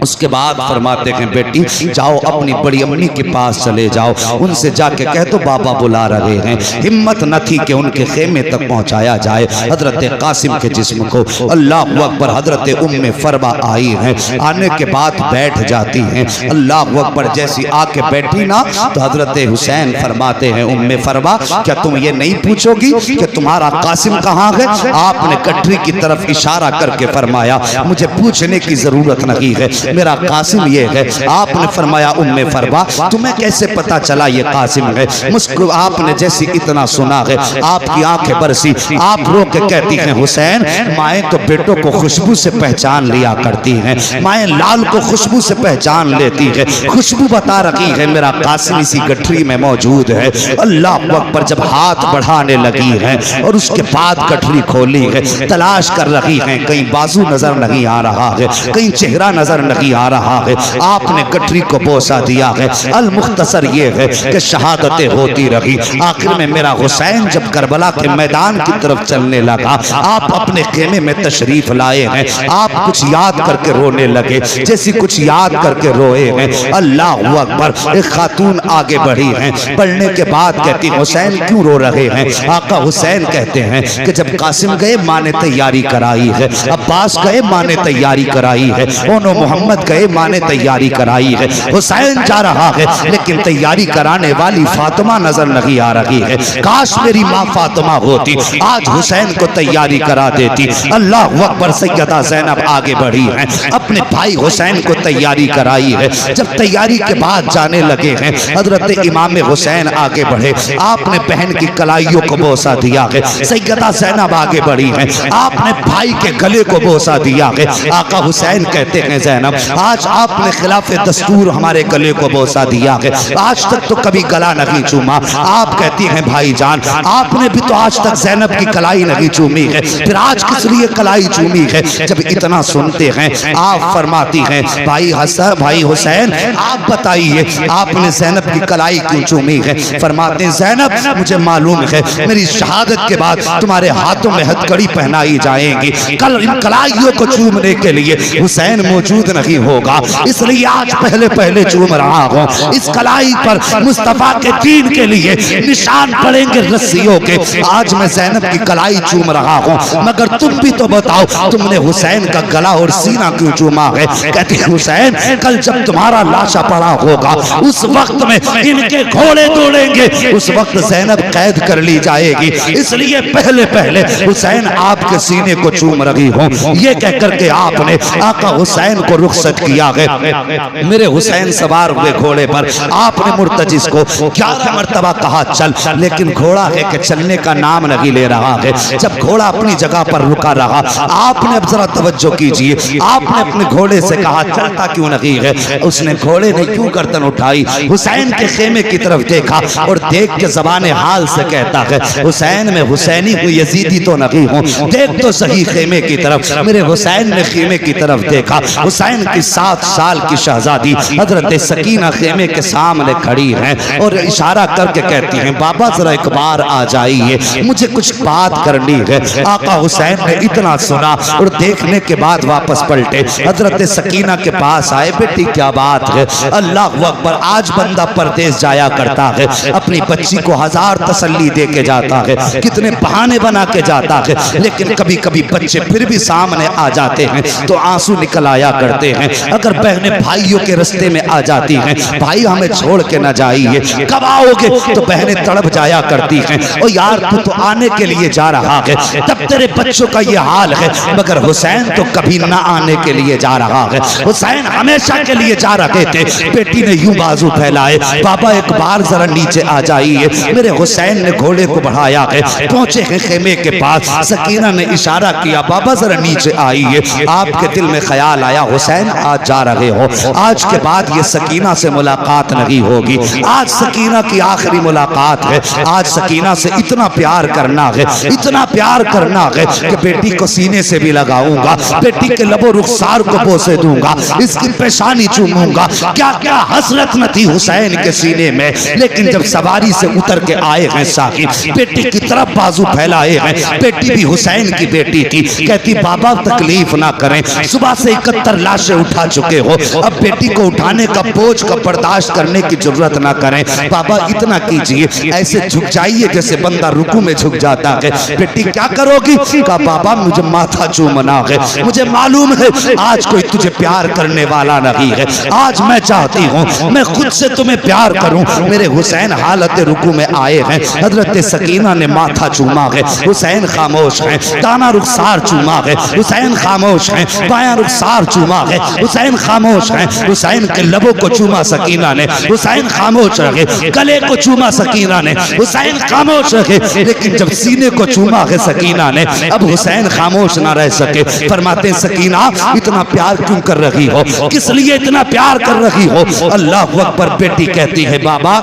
उसके बाद फरमाते हैं बेटी जाओ अपनी बड़ी अम्मी के पास चले जाओ, उनसे जाके कह दो बाबा बुला रहे हैं। हिम्मत न थी कि उनके खेमे तक पहुंचाया जाए हजरत कासिम के जिस्म को। अल्लाह अकबर, हजरत उम्मे फरवा आई हैं, आने के बाद बैठ जाती हैं। अल्लाह अकबर, जैसी आके बैठी ना तो हजरत हुसैन फरमाते हैं उम्मे फरवा क्या तुम ये नहीं पूछोगी कि तुम्हारा कासिम कहाँ है? आपने गठरी की तरफ इशारा करके फरमाया मुझे पूछने की जरूरत नहीं है, मेरा कासिम ये है। आपने फरमाया उम्मे फरवा तुम्हें कैसे पता चला ये कासिम है? मुस्कुरा आपने जैसी इतना सुना है आपकी आंखें बरसी, आप रो के कहती हैं हुसैन माएँ तो बेटों को खुशबू से पहचान लिया करती हैं, माएँ लाल को खुशबू से पहचान लेती है, खुशबू बता रही है मेरा कासिम इसी गठरी में मौजूद है। अल्लाह अकबर, जब हाथ बढ़ाने लगी है और उसके बाद गठरी खोली है, तलाश कर रही है, कहीं बाजू नजर नहीं आ रहा है, कहीं चेहरा नजर नहीं आ रहा है। आपने गठरी को बोसा दिया है। अल मुख्तसर ये है कि शहादतें होती रही, आखिर में मेरा हुसैन जब करबला के मैदान की तरफ चलने लगा, आप अपने खेमे में तशरीफ लाए हैं, आप कुछ याद करके रोने लगे, जैसी कुछ याद करके रोए हैं। अल्लाह अकबर, एक खातून आगे बढ़ी हैं, पढ़ने के बाद कहती हुसैन क्यों रो रहे हैं? आका हुसैन कहते हैं कि जब कासिम गए माँ ने तैयारी कराई है, अब्बास गए माँ ने तैयारी कराई है, ओनो मोहम्मद गए माँ ने तैयारी कराई है, हुसैन जा रहा है लेकिन तैयारी कराने वाली फातिमा नजर नहीं आ रही है। काश मेरी माँ फातिमा होती, आज हुसैन को तैयारी करा देती। अल्लाह अकबर, सैयदा ज़ैनब आगे बढ़ी हैं, अपने भाई हुसैन को तैयारी कराई है। जब तैयारी के बाद जाने लगे हैं, हजरत इमाम हुसैन आगे बढ़े, आपने बहन की कलाइयों को बोसा दिया है। सैयदा ज़ैनब आगे बढ़ी हैं, आपने भाई के गले को बोसा दिया है। आका हुसैन कहते हैं ज़ैनब आज आपने खिलाफ दस्तूर हमारे गले को बोसा दिया है, आज तक तो कभी गला नहीं चूमा। आप कहती हैं भाईजान आपने भी तो आज तक ज़ैनब की कलाई नहीं चूमी है, फिर आज किस लिए कलाई चूमी है? जब इतना सुनते हैं आप फरमाती हैं भाई हसन, भाई हुसैन आप बताइए आपने ज़ैनब की कलाई क्यों चूमी है? फरमाते हैं ज़ैनब मुझे मालूम है मेरी शहादत के बाद तुम्हारे हाथों में हथकड़ी पहनाई जाएगी, कल इन कलाइयों को चूमने के लिए हुसैन मौजूद नहीं होगा, इसलिए आज पहले पहले चूम रहा हूँ। इस कलाई पर मुस्तफा के दीन के लिए निशान पड़ेंगे रस्सियों के, आज मैं ज़ैनब की कलाई चूम रहा हूँ। मगर तुम भी तो बताओ तुमने हुसैन का गला और सीना क्यों चूमा है? कहती हुसैन कल जब तुम्हारा लाशा पड़ा होगा उस वक्त में इनके घोड़े दौड़ेंगे, उस वक्त ज़ैनब कैद कर ली जाएगी, इसलिए पहले पहले हुसैन आपके सीने को चूम रही हूँ। ये कहकर के आपने आका हुसैन को रुखसत किया है। मेरे हुसैन सवार हुए घोड़े पर, आपने मुर्तजिस को 11 मरतबा कहा चल, लेकिन घोड़ा है कि चलने का नाम नहीं ले रहा है। जब घोड़ा अपनी जगह पर रुका रहा, आपने अब जरा तवज्जो कीजिए, आपने अपने घोड़े से कहा चलता क्यों नहीं है? उसने घोड़े ने क्यों गर्दन उठाई, हुसैन के खेमे की तरफ देखा और देख के ज़बाने हाल से कहता है हुसैन में हुसैनी हूँ, यजीदी तो नहीं हूँ, देख तो सही खेमे की तरफ। मेरे हुसैन ने खेमे की तरफ देखा, हुसैन की 7 साल की शहजादी हजरत सकीना खेमे के सामने खड़ी हैं और इशारा करके कहती हैं बाबा जरा एक बार आ जाइए, मुझे कुछ बात करनी है। आका हुसैन ने इतना सुना और देखने के बाद वापस पलटे, हजरत सकीना के पास आए, बेटी क्या बात है? अल्लाह अकबर, आज बंदा परदेश जाया करता है, अपनी बच्ची को 1000 तसल्ली दे के जाता है, कितने बहाने बना के जाता है, लेकिन कभी कभी बच्चे फिर भी सामने आ जाते हैं तो आंसू निकल आया करते हैं। अगर बहनें भाइयों के रास्ते में आ जाती हैं, भाई हमें छोड़ के न जाइए, कब आओगे? तो बहनें तड़प जाया करती हैं, ओ यार तू तो आने के लिए जा रहा है, तब तेरे बच्चों का ये हाल है। मगर हुसैन तो कभी ना आने के लिए जा रहा है, हुसैन हमेशा के लिए जा रहे थे। बेटी ने यूं बाजू फैलाए, बाबा एक बार जरा नीचे आ जाइए। मेरे हुसैन ने घोड़े को बढ़ाया है, पहुंचे हैं खेमे के पास, सकीना ने इशारा किया बाबा जरा नीचे आइए। आपके दिल में ख्याल आया हुसैन आज जा रहे हो, आज के बाद ये सकीना से मुलाकात नहीं होगी, आज सकीना की आखिरी मुलाकात है, आज सकीना से इतना प्यार करना है, इतना प्यार करना है कि बेटी को सीने से भी लगाऊंगा, बेटी के लबो रुखसार को बोसे दूंगा, इसकी पेशानी चूमूंगा। क्या क्या हसरत न थी हुसैन के सीने में। लेकिन जब सवारी से उतर के आए हैं साहिब, बेटी की तरफ बाजू फैलाए हैं, बेटी भी हुसैन की बेटी थी, कहती बाबा तकलीफ ना करें, सुबह से 71 लाशें उठा चुके हो, अब बेटी को उठाने का बोझ का बर्दाश्त करने की जरूरत ना करें। बाबा इतना कीजिए, ऐसे झुक जाइए जैसे बंदा रुकू में झुक जाता है। बेटी क्या करोगी? कहा बाबा मुझे माथा चूमना है, मुझे मालूम है आज कोई तुझे प्यार करने वाला नहीं है, आज मैं चाहती हूँ मैं खुद से तुम्हें प्यार करूं। मेरे हुसैन हालत रुकू में आए हैं, हजरत सकीना ने माथा चूमा है, हुसैन खामोश हैं, दाना रुखसार चूमा है, हुसैन खामोश हैं, बायां रुखसार चूमा है, हुसैन खामोश हैं, हुसैन के लबों को चूमा सकीना ने, हुसैन खामोश रहे, गले को चूमा सकीना ने, हुसैन खामोश रहे, लेकिन जब सीने को चूमा है सकीना ने, अब हुसैन खामोश ना रह सके। फरमाते सकीना इतना प्यार क्यों कर रही हो, किस लिए इतना प्यार कर रही हो? अल्लाह अकबर। बेटी कहती है बाबा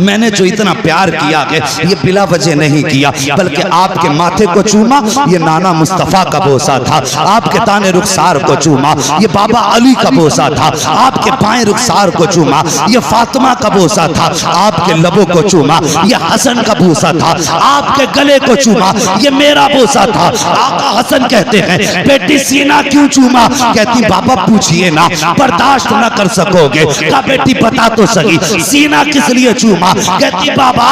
मैंने जो इतना प्यार किया है ये बिला वजह नहीं किया, बल्कि आपके माथे को चूमा ये नाना मुस्तफा का बोसा था, आपके ताने रुखसार को चूमा ये बाबा अली का बोसा था, आपके बाएं रुखसार को चूमा ये फातिमा का बोसा था, आपके लबों को चूमा ये हसन का बोसा था, आपके गले को चूमा ये मेरा बोसा था। आका हसन कहते हैं बेटी सीना क्यों चूमा? कहती बाबा पूछिए ना, बर्दाश्त ना कर सकोगे। का बेटी बता तो सही सीना किस लिए चूमा? कहती बाबा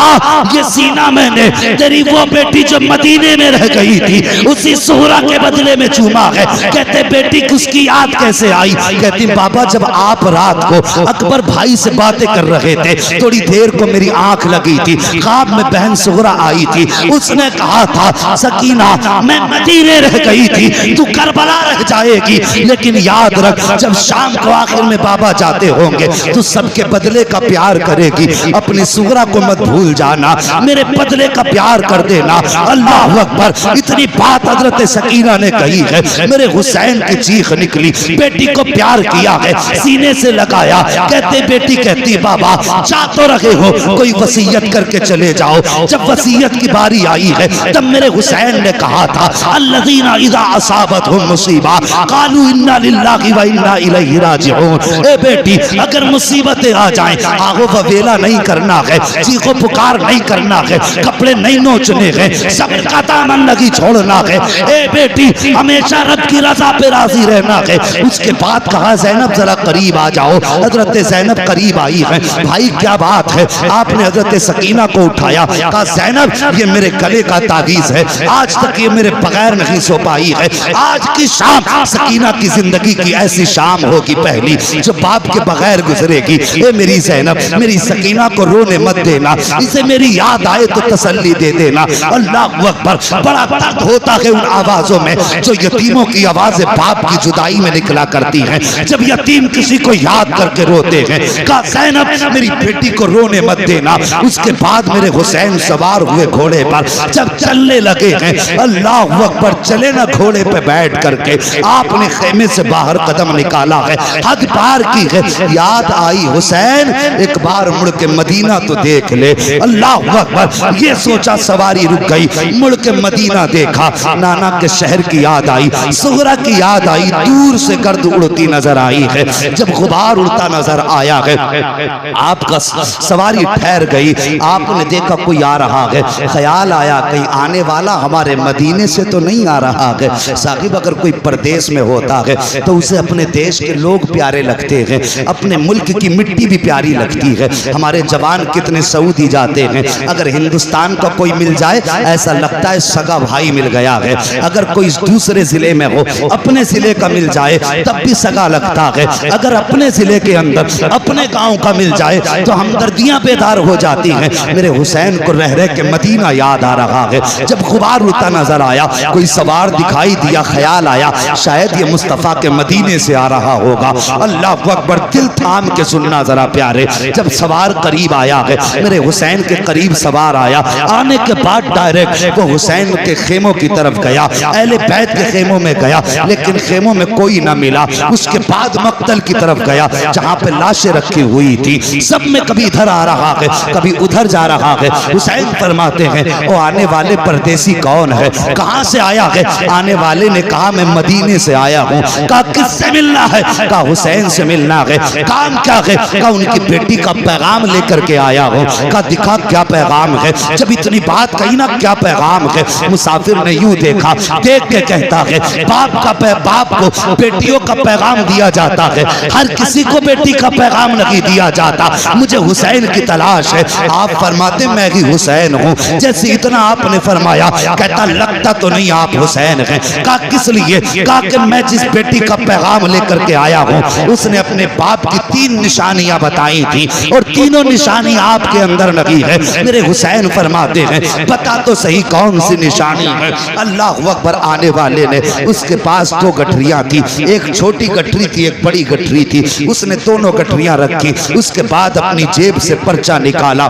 ये सीना मैंने तेरी वो बेटी जो मदीने में रह गई थी उसी सुहरा के बदले में चूमा है। कहते बेटी उसकी याद कैसे आई? कहती बाबा जब आप रात को अकबर भाई से बातें कर रहे थे थोड़ी देर को मेरी आंख लगी थी, ख्वाब में बहन सुहरा आई थी, उसने कहा था सकीना मैं मदीने रह गई थी, तू करबला रह जाएगी, लेकिन याद रख जब शाम को आखिर में बाबा जाते होंगे तो सबके बदले का प्यार करेगी, अपनी सुगरा को मत भूल जाना, मेरे बदले का प्यार कर देना। अल्लाह अकबर। इतनी बात हजरत सकीना ने कही है, मेरे हुसैन की चीख निकली, बेटी को प्यार किया है, सीने से लगाया। कहते बेटी कहती बाबा जा तो रहे हो, कोई वसीयत करके चले जाओ। जब वसीयत की बारी आई है तब मेरे हुसैन ने कहा था अल्लज़ीना इज़ा असाबतहुम मुसीबा क़ालू इन्ना लिल्लाहि व इन्ना इलैहि राजिऊन। ए बेटी अगर मुसीबतें आ जाएं आगो ववेला नहीं करना है, चीखो पुकार नहीं करना है, कपड़े नहीं नोचने हैं, सब्र का दामन नहीं छोड़ना है। ए बेटी हमेशा रब की रजा पे राजी रहना है। उसके बाद कहा ज़ैनब जरा करीब आ जाओ। हजरत ज़ैनब करीब आई है। भाई क्या बात है? आपने हजरत सकीना को उठाया, कहा ज़ैनब ये मेरे गले का तावीज़ है, आज तक ये मेरे बगैर नहीं सो पाई है। आज की शाम सकीना की जिंदगी की ऐसी शाम होगी पहली जो बाप के बगैर गुजरेगी। ये मेरी ज़ैनब मेरी सकीना को रोने मत देना, इसे मेरी याद आए तो तसल्ली दे देना। अल्लाह अकबर। बड़ा दर्द होता है उन आवाजों में जो यतीमों की आवाजें बाप की जुदाई में निकला करती हैं, जब यतीम किसी को याद करके रोते हैं। कहा ज़ैनब मेरी बेटी को रोने मत देना। उसके बाद मेरे हुसैन सवार हुए घोड़े पर, जब चलने लगे हैं अल्लाह अकबर, चले ना घोड़े पे बैठ करके आपने खेमे से बाहर कदम निकाला है, हद पार की है। याद आई हुसैन एक बार मुड़ के मदीना तो देख ले। अल्लाह अकबर। ये सोचा सवारी रुक गई, मुड़ के मदीना देखा, नाना के शहर की याद आई, सुगरा की याद आई, दूर से गर्द उड़ती नजर आई है। जब गुबार उड़ता नजर आया है आपका सवारी ठहर गई, आपने देखा कोई आ रहा है, ख्याल आया कहीं आने वाला हमारे मदीने से तो नहीं आ रहा है। साहिब अगर कोई परदेश में होता है तो उसे अपने देश के लोग प्यारे लगते हैं, अपने मुल्क की मिट्टी भी प्यारी लगती है। हमारे जवान कितने सऊदी जाते हैं, अगर हिंदुस्तान का कोई मिल जाए ऐसा लगता है सगा भाई मिल गया है। अगर कोई दूसरे जिले में हो अपने जिले का मिल जाए तब भी सगा लगता है। अगर अपने जिले के अंदर अपने गांव का मिल जाए तो हमदर्दियां बेदार हो जाती हैं। मेरे हुसैन को रह रह के मदीना याद आ रहा है। जब गुबार उड़ता नजर आया, कोई सवार दिखाई दिया, ख्याल आया शायद ये मुस्तफा के मदीने से आ रहा होगा। अल्लाह अकबर। दिल थाम के सुनना जरा प्यारे, जब सवार करीब आया है, मेरे हुसैन के करीब सवार आया, आने के बाद डायरेक्ट वो हुसैन के खेमों की तरफ गया, अहले बैत के खेमों में गया, लेकिन खेमों में कोई ना मिला। उसके बाद मक्तल की तरफ गया जहां पे लाशें रखी हुई थी, सब में कभी इधर आ रहा है कभी उधर जा रहा है। हुसैन फरमाते हैं वो आने वाले परदेसी कौन है, कहां से आया है? आने वाले ने कहा मैं मदीने से आया हूं। कहा किससे मिलना है? कहा हुसैन से मिलना है। काम क्या है? कहा उनकी बेटी का पैगाम लेकर के आया हूं। कहा दिखा क्या पैगाम है? जब इतनी बात कही ना क्या पैगाम है, मुसाफिर ने यूं देखा, देख के कहता है बाप का बाप को बेटियों का पैगाम दिया जाता है, हर किसी को बेटी का पैगाम नहीं दिया जाता। मुझे हुसैन की तलाश है। आप फरमाते मैं ही हुसैन हूँ। जैसे इतना आपने फरमाया, कहता लगता तो नहीं आप हुसैन हैं। कहा किस लिए? कहा कि मैं जिस बेटी का पैगाम लेकर के आया हूँ उसने अपने बाप की 3 निशानियां बताई थी और तीनों निशानी आपके अंदर नहीं है। मेरे हुसैन फरमाते हैं बता तो सही कौन सी निशानी है। अल्लाह अकबर। आने वाले ने, उसके पास 2 गठरियां थी, एक छोटी गठरी थी एक बड़ी गठरी थी। उसने दोनों गठरियां रखी, उसके बाद अपनी जेब से पर्चा निकाला।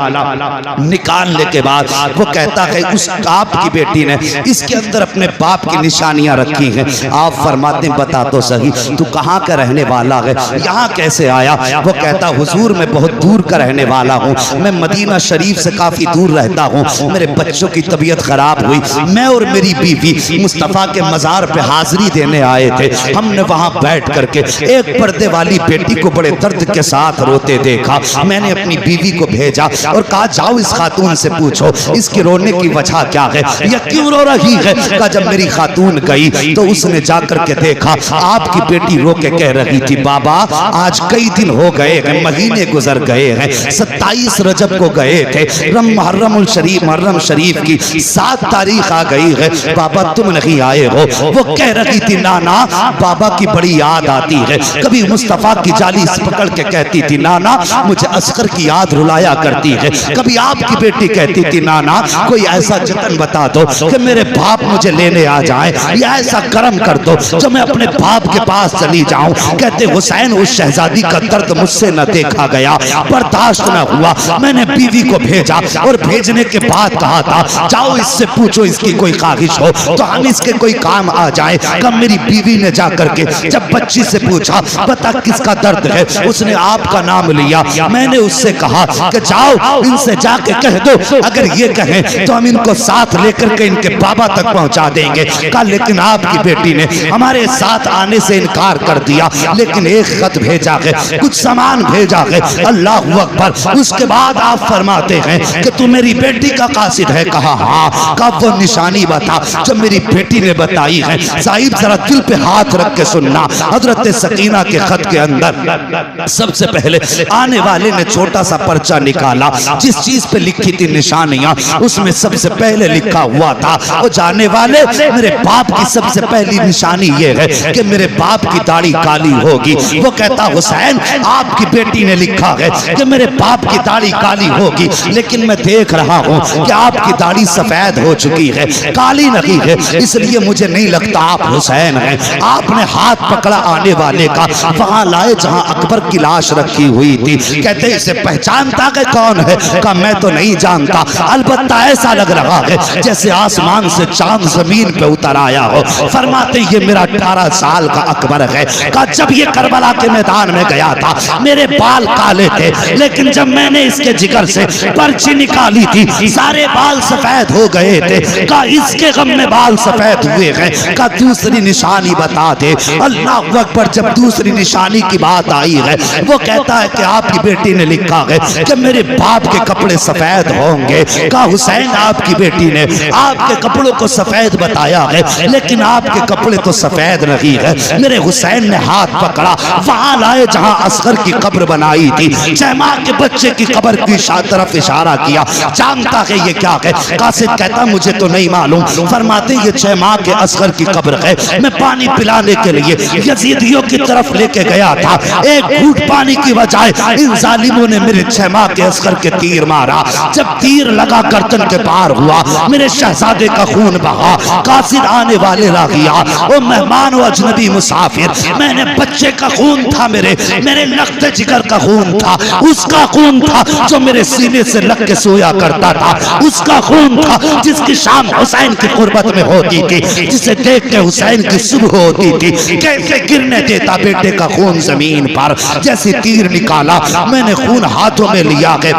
निकालने के बाद वो कहता है उस आपकी बेटी ने इसके अंदर अपने बाप की निशानियां रखी हैं। आप फरमाते बता तो सही तू कहाँ का रहने वाला है, यहाँ कैसे आया? वो कहता हुजूर मैं बहुत दूर का रहने वाला हूँ, मैं मदीना शरीफ से काफी दूर रहता हूँ। मेरे बच्चों की तबीयत खराब हुई, मैं और मेरी बीवी मुस्तफ़ा के मज़ार पे हाजिरी देने आए थे। हमने वहाँ बैठ करके एक पर्दे वाली बेटी को बड़े दर्द के साथ रोते देखा। मैंने अपनी बीवी को भेजा और कहा जाओ इस खातून से पूछो इसकी रोने की वजह क्या है, या क्यों रो रही है। कहा जब मेरी खातून गई तो उसने जाकर के देखा आपकी बेटी रो के कह रही थी बाबा आज कई दिन हो गए हैं, महीने गुजर गए हैं, 27 रजब को गए थे, मुहर्रम शरीफ की 7 तारीख आ गई है, बाबा तुम नहीं आए हो। वो कह रही थी नाना बाबा की बड़ी याद आती है। कभी मुस्तफ़ा की जाली पकड़ के कहती थी नाना मुझे असगर की याद रुलाया करती है। कभी आपकी बेटी कहती थी नाना कोई ऐसा जतन बता दो कि मेरे बाप मुझे लेने आ जाए, या ऐसा करम कर दो जो मैं अपने बाप के पास चली जाऊं। कहते हुसैन उस शहजादी का दर्द मुझसे न देखा गया, बर्दाश्त न हुआ। मैंने बीवी को भेजा और भेजने के बाद कहा था जाओ इससे पूछो इसकी कोई ख्वाहिश हो तो हम इसके कोई काम आ जाए। कब मेरी बीवी ने जाकर के जब बच्ची से पूछा बता किसका दर्द है, उसने आपका नाम लिया। मैंने उससे कहा कि जाओ इनसे जाके कह दो अगर ये कहें तो हम इनको साथ लेकर के इनके बाबा तक पहुंचा देंगे। कहा लेकिन आपकी बेटी ने हमारे साथ आने से इनकार कर दिया, लेकिन एक खत भेजा है, कुछ सामान भेजा है। अल्लाह अकबर। उसके बाद आप फरमाते हैं कि तू मेरी बेटी का कासिद है? कहा हाँ। कब वो निशानी बता जो मेरी बेटी ने बताई है। साहिब जरा दिल पे हाथ रख के सुनना, हजरत सकीना के खत के अंदर सबसे पहले आने वाले ने छोटा सा पर्चा निकाला, जिस चीज पे लिखी थी निशानियां उसमें सबसे पहले लिखा हुआ था वो जाने वाले मेरे बाप की सबसे पहली निशानी ये है कि मेरे बाप की दाढ़ी काली होगी। वो कहता हुसैन आपकी बेटी ने लिखा है कि मेरे बाप की दाढ़ी काली होगी, लेकिन मैं देख रहा हूँ कि आपकी दाढ़ी सफेद हो चुकी है, काली नहीं है, इसलिए मुझे नहीं लगता आप हुसैन हैं। आपने हाथ पकड़ा आने वाले का, वहां लाए जहां अकबर की लाश रखी हुई थी। कहते इसे पहचानता कि कौन है? कहा मैं तो नहीं जानता, अलबत्ता ऐसा लग रहा है जैसे आसमान से चांद जमीन पे उतर आया हो। फरमाते ये मेरा 18 साल का अकबर है। कहा जब ये करबला के मैदान में गया था मेरे बाल काले थे, लेकिन जब मैंने इसके जिगर से पर्ची निकाली थी सारे बाल सफेद हो गए थे। कहा इसके गम में बाल सफेद हुए हैं। कहा दूसरी निशानी बता दे। अल्लाह अकबर। जब दूसरी निशानी की बात आई है वो कहता है कि आपकी बेटी ने लिखा है कि मेरे बाप के कपड़े सफेद होंगे। कहा हुसैन आपकी बेटी ने आपके कपड़ों को सफेद बताया है, लेकिन आपके कपड़े तो सफेद नहीं है। मेरे हुसैन ने हाथ पकड़ा, वहां लाए जहां असगर की कब्र बनाई थी, 6 माह के बच्चे की कब्र की तरफ इशारा किया। जानता है ये क्या है? कासिद कहता मुझे तो नहीं मालूम। फरमाते ये 6 माह के असगर की कब्र है। मैं पानी पिलाने के लिए यजीदियों की तरफ लेके गया था, एक घूंट पानी की बजाय इन जालिमों ने मेरे 6 माह के असगर के तीर मारा। जब तीर लगा गर्दन के पार हुआ, मेरे शहजादे का खून बहा। कासिद आने वाले रागिया ओ मेहमान व अजनबी मुसाफिर, मैंने बच्चे का खून था, मेरे लखते जिगर का खून था, उसका खून था जो मेरे सीने से लग के सोया करता था, उसका खून था जिसकी शाम हुसैन की कुर्बत में होती थी, जिसे देख के हुसैन की सुबह होती थी। कैसे गिरने देता बेटे का खून जमीन पर। जैसे तीर निकाला मैंने खून हाथों में लिया है।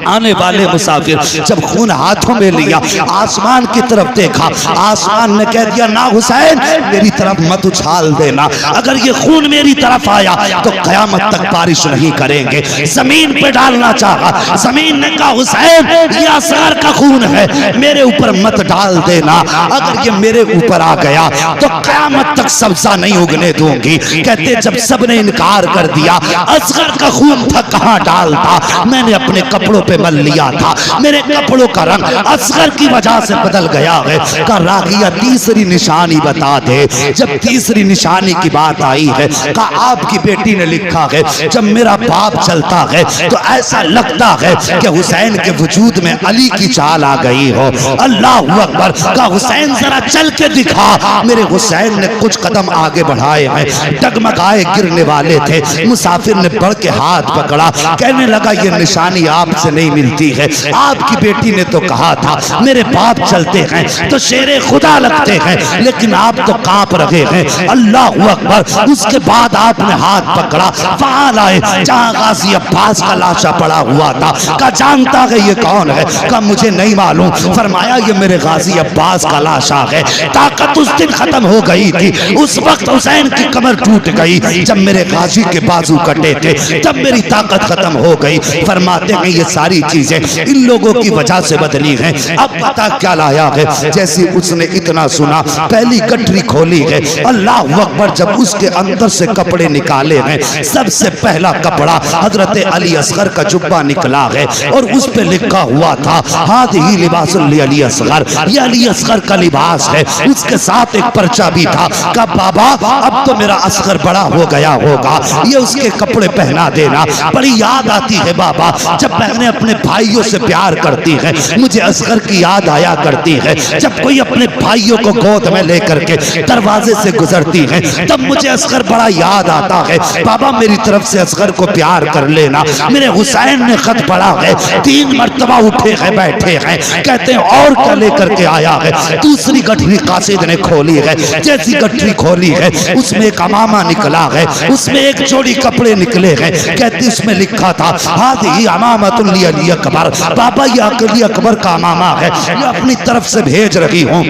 आने वाले मुसाफिर जब खून हाथों में लिया आसमान की तरफ देखा, आसमान ने कह दिया ना हुसैन मेरी तरफ मत उछाल देना, अगर ये खून मेरी तरफ आया तो कयामत तक बारिश नहीं करेंगे। जमीन पे डालना चाहा, जमीन ने कहा हुसैन ये असगर का खून है, मेरे ऊपर मत डाल देना, अगर ये मेरे ऊपर आ गया तो कयामत तक सब्जा नहीं उगने दूंगी। कहते जब सबने इनकार कर दिया, असगर का खून था कहां डालता, मैंने अपने कपड़ों पे मल लिया था, मेरे कपड़ों का रंग असगर की वजह से बदल गया है। का रागिया तीसरी निशानी बता दे। जब तीसरी निशानी की बात आई है, का आपकी बेटी ने लिखा है, जब मेरा बाप चलता है तो ऐसा लगता है कि हुसैन के वजूद में अली की चाल आ गई हो। अल्लाह अकबर। का हुसैन जरा चल के दिखा। मेरे हुसैन ने कुछ कदम आगे बढ़ाए हैं, डगमगाए गिरने वाले थे। मुसाफिर ने बढ़ के हाथ पकड़ा, कहने लगा ये निशानी आपसे नहीं मिलती है। आपकी बेटी ने तो कहा था मेरे बाप चलते हैं तो शेरे खुदा लगते हैं, लेकिन आप तो कांप रहे हैं। अल्लाह अकबर। उसके बाद आपने हाथ पकड़ा, वहां लाए जहां गाजी अब्बास का लाशा पड़ा हुआ था। का जानता है ये कौन है? का मुझे नहीं मालूम। फरमाया ये मेरे गाजी अब्बास का लाशा है। ताकत उस दिन खत्म हो गई थी, उस वक्त हुसैन की कमर टूट गई जब मेरे गाजी के बाजू कटे थे, तब मेरी ताकत खत्म हो गई। फरमाते हैं ये सारी चीजें इन लोगों की वजह से बदली हैं। अब पता क्या लाया है? जैसे उसने इतना सुना, पहली गठरी खोली है। अल्लाह अकबर। जब उसके अंदर से कपड़े निकाले हैं, सबसे पहला कपड़ा हजरत अली असगर का जुब्बा निकला है और उस पे लिखा हुआ था हादिही लिबासुल अली असगर, ये अली असगर का लिबास है। उसके साथ एक पर्चा भी था का बाबा अब तो मेरा असगर बड़ा हो गया होगा, ये उसके कपड़े पहना देना। बड़ी याद आती है बाबा, जब बहनें अपने भाइयों से प्यार करती हैं, मुझे असगर की याद आया करती है। जब कोई अपने भाइयों को गोद में लेकर के दरवाजे से गुजरती है, तब मुझे असगर बड़ा याद आता है। बाबा मेरी तरफ से असगर को प्यार कर लेना। मेरे हुसैन ने खत पढ़ा है, 3 मर्तबा उठे हैं बैठे हैं। कहते हैं और क्या लेकर के आया है? दूसरी गठरी कासिद ने खोली है। जैसी गठरी खोली है उसमें एक अमामा निकला है, उसमें एक जोड़ी कपड़े निकले हैं। कहते उसमें लिखा था हादिही अमामतुल अली अकबर, बाबा ये अली अकबर का अमामा है, ये अपनी तरफ से भेज रही हूँ।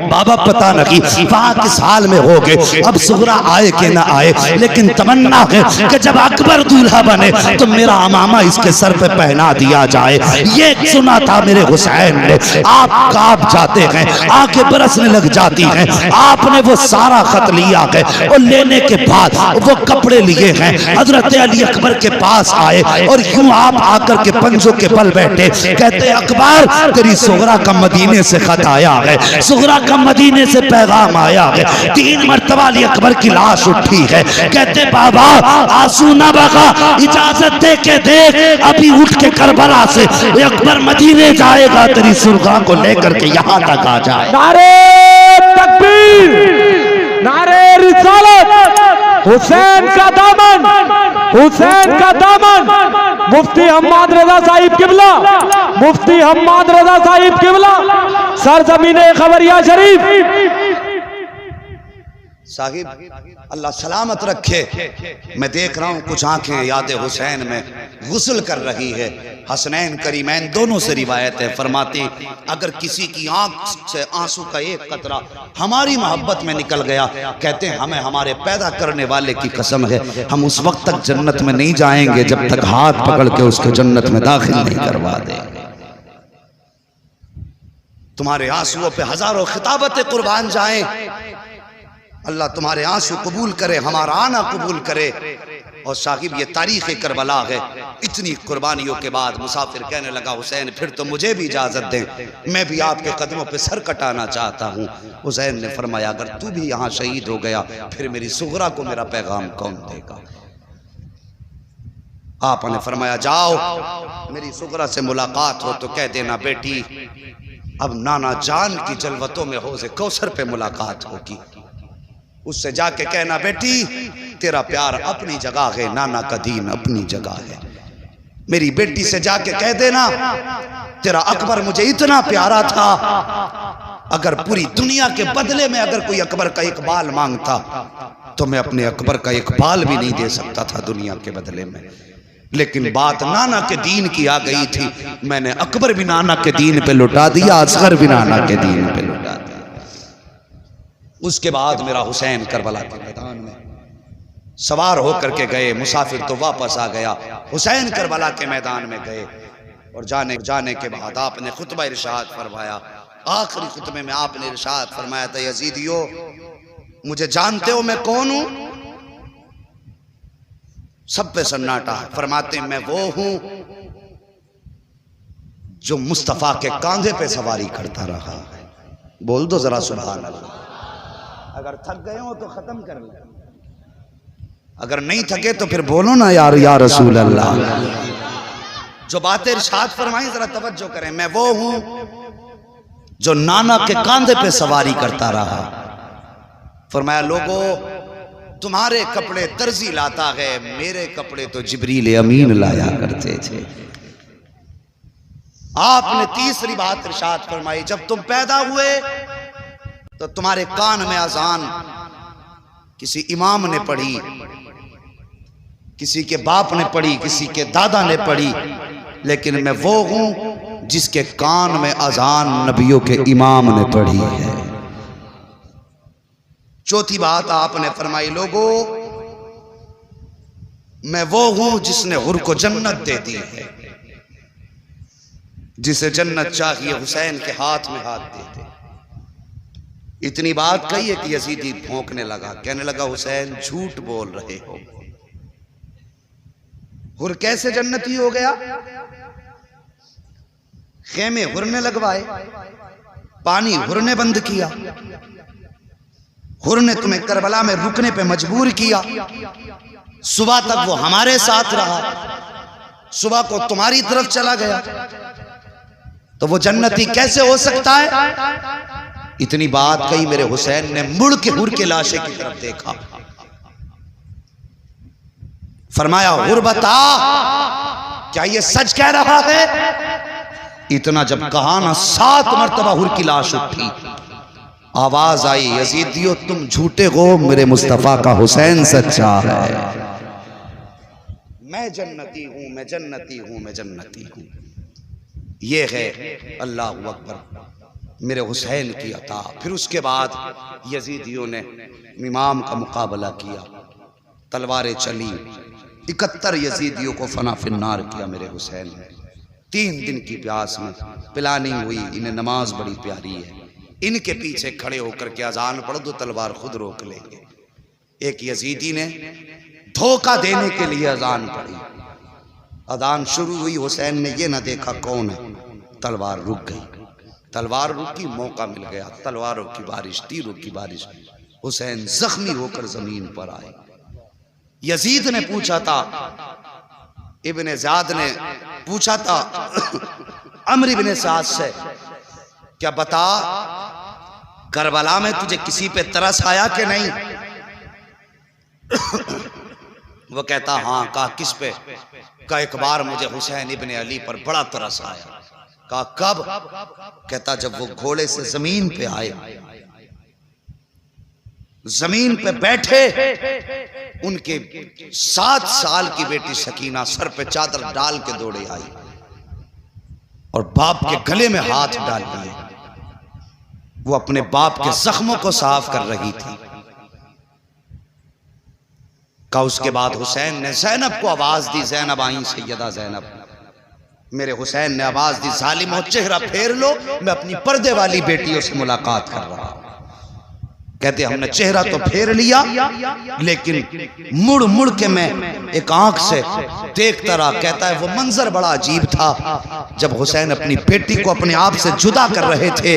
बाबा पता नहीं वहां किस हाल में हो गए, अब सुगरा आए कि ना आए, लेकिन तमन्ना है कि जब अकबर दूल्हा बने तो मेरा अमामा इसके सर पे पहना दिया जाए। ये सुना था मेरे हुसैन ने। आप कांप जाते हैं, आंखें बरसने लग जाती हैं। आपने वो सारा खत लिया है और लेने के बाद वो कपड़े लिए हैं, हजरत अली अकबर के पास आए और यूं आप आकर के पंजों के बल बैठे। कहते अकबर तेरी सुगरा का मदीने से खत आया है, सुगरा का मदीने से पैगाम आया है। 3 मर्तबा अली अकबर की लाश उठी है। कहते बाबा आंसू ना बगा, इजाजत दे के देख अभी उठ के करबला से अकबर मदीने जाएगा, तेरी सुरगा को लेकर के यहाँ तक आ जाए। नारे तकबीर, नारे रिसालत, हुसैन का दामन, हुसैन का दामन। मुफ्ती हम्माद रजा साहिब किबला, मुफ्ती हम्माद रजा साहिब किबला, सरजमीने खबरिया शरीफ। साहिब अल्लाह सलामत रखे। मैं देख रहा हूँ कुछ आंखें याद हुसैन में गुस्ल कर रही है। हसनैन करीमैन दोनों से रिवायत है, फरमाते अगर किसी की आंख से आंसू का एक कतरा हमारी मोहब्बत में निकल गया, कहते हैं हमें हमारे पैदा करने वाले की कसम है हम उस वक्त तक जन्नत में नहीं जाएंगे जब तक हाथ पकड़ के उसको जन्नत में दाखिल नहीं करवा देंगे। तुम्हारे आंसुओं पे हजारों खिताबतें कुर्बान जाएं। अल्लाह तुम्हारे आंसू कबूल करे, हमारा आना कबूल करे। और साहिब ये तारीख़ करबला है। इतनी कुर्बानियों के बाद मुसाफिर कहने लगा हुसैन फिर तो मुझे भी इजाज़त दें, मैं भी आपके कदमों पे सर कटाना चाहता हूँ। हुसैन ने फरमाया अगर तू भी यहाँ शहीद हो गया फिर मेरी सुगरा को मेरा पैगाम कौन देगा? आपने फरमाया जाओ मेरी सुगरा से मुलाकात हो तो कह देना बेटी अब नाना जान की जलवतों में हौज़े कौसर पे मुलाकात होगी। उससे जाके कहना बेटी तेरा प्यार अपनी जगह है, नाना का दीन अपनी जगह है। मेरी बेटी से जाके कह देना तेरा अकबर मुझे इतना प्यारा था, अगर पूरी दुनिया के बदले में अगर कोई अकबर का एक बाल मांगता तो मैं अपने अकबर का एक बाल भी नहीं दे सकता था दुनिया के बदले में। लेकिन बात नाना के दीन की आ गई थी, मैंने अकबर भी नाना के दीन पे लुटा दिया, असगर भी नाना के दीन पे लुटा दिया। उसके बाद मेरा हुसैन करबला के मैदान में सवार होकर के गए। मुसाफिर तो वापस आ गया, हुसैन करबला के मैदान में गए और जाने के बाद आपने खुतबा इरशाद फरमाया। आखिरी खुतबे में आपने इरशाद फरमाया था यजीदियो मुझे जानते हो मैं कौन हूं? सब पे सन्नाटा है। फरमाते मैं वो हूं जो मुस्तफा के कांधे पे सवारी करता रहा है। बोल दो जरा सुभान अल्लाह। अगर थक गए हो तो खत्म कर लो, अगर नहीं थके तो फिर बोलो ना यार या रसूल अल्लाह। जो बातें इरशाद फरमाई जरा तवज्जो करें। मैं वो हूं जो नाना के कांधे पे सवारी करता रहा। फरमाया लोगों तुम्हारे कपड़े दर्जी लाता है, मेरे कपड़े तो जिब्रील अमीन लाया करते थे। आपने तीसरी बात इरशाद फरमाई, जब तुम पैदा हुए तो तुम्हारे कान में अजान किसी इमाम ने पढ़ी, किसी के बाप ने पढ़ी, किसी के दादा ने पढ़ी, लेकिन मैं वो हूं जिसके कान में अजान नबियों के इमाम ने पढ़ी है। चौथी बात आपने फरमाई लोगों मैं वो हूं जिसने हुर को जन्नत दे दी है। जिसे जन्नत चाहिए हुसैन के हाथ में हाथ दे दे। इतनी बात कही है कि यजीदी भौंकने लगा, कहने लगा हुसैन झूठ बोल रहे हो। हुर कैसे जन्नती हो गया? खेमे हुर ने लगवाए, पानी हुर ने बंद किया, हुर ने तुम्हें करबला में रुकने पे मजबूर किया, सुबह तक वो हमारे साथ रहा, सुबह को तुम्हारी तरफ चला गया, तो वो जन्नती कैसे हो सकता है? इतनी बात कही मेरे हुसैन ने मुड़ के हुर के लाशे की तरफ देखा, फरमाया हुर बता क्या ये सच कह रहा है? इतना जब कहा ना 7 मरतबा हुर की लाश उठी, आवाज आई यजीदियो तुम झूठे हो, मेरे मुस्तफा का हुसैन सच्चा है। मैं जन्नती हूं, मैं जन्नती हूं, मैं जन्नती हूं। ये है अल्लाह अकबर मेरे हुसैन की अता। फिर उसके बाद यजीदियों ने इमाम का मुकाबला किया, तलवारें चली, 71 यजीदियों को फना फिन्नार किया मेरे हुसैन ने। 3 दिन की प्यास में प्लानिंग हुई, इन्हें नमाज बड़ी प्यारी है, इनके पीछे खड़े होकर के अजान पढ़ दो, तलवार खुद रोक लेंगे। एक यजीदी ने धोखा देने के लिए अजान पढ़ी, अजान शुरू हुई, हुसैन ने ये ना देखा कौन है, तलवार रुक गई, तलवार रुकी, मौका मिल गया, तलवारों की बारिश, तीरों की बारिश। हुसैन जख्मी होकर जमीन पर आए। यजीद ने पूछा था, इब्ने ज़ाद ने पूछा था अम्र इब्ने साद से, क्या बता करबला में तुझे किसी पे तरस आया कि नहीं? वो कहता हाँ। कहा किस पे? कहा एक बार मुझे हुसैन इब्ने अली पर बड़ा तरस आया। कहा कब? कहता जब वो घोड़े से जमीन पे आए, जमीन पे बैठे, उनके 7 साल की बेटी सकीना सर पे चादर डाल के दौड़े आई और बाप के गले में हाथ डाल दिए। वो अपने बाप के जख्मों को साफ कर रही थी। का उसके बाद हुसैन ने जैनब को आवाज दी, जैनब आई, सैयदा जैनब। मेरे हुसैन ने आवाज दी, जालिमो चेहरा फेर लो, मैं अपनी पर्दे वाली बेटियों से मुलाकात कर रहा हूं। कहते हमने चेहरा तो फेर लिया, लेकिन मुड़ मुड़ के मैं एक आंख से देखता रहा। कहता है वो मंजर बड़ा अजीब था, जब हुसैन अपनी बेटी को अपने आप से जुदा कर रहे थे,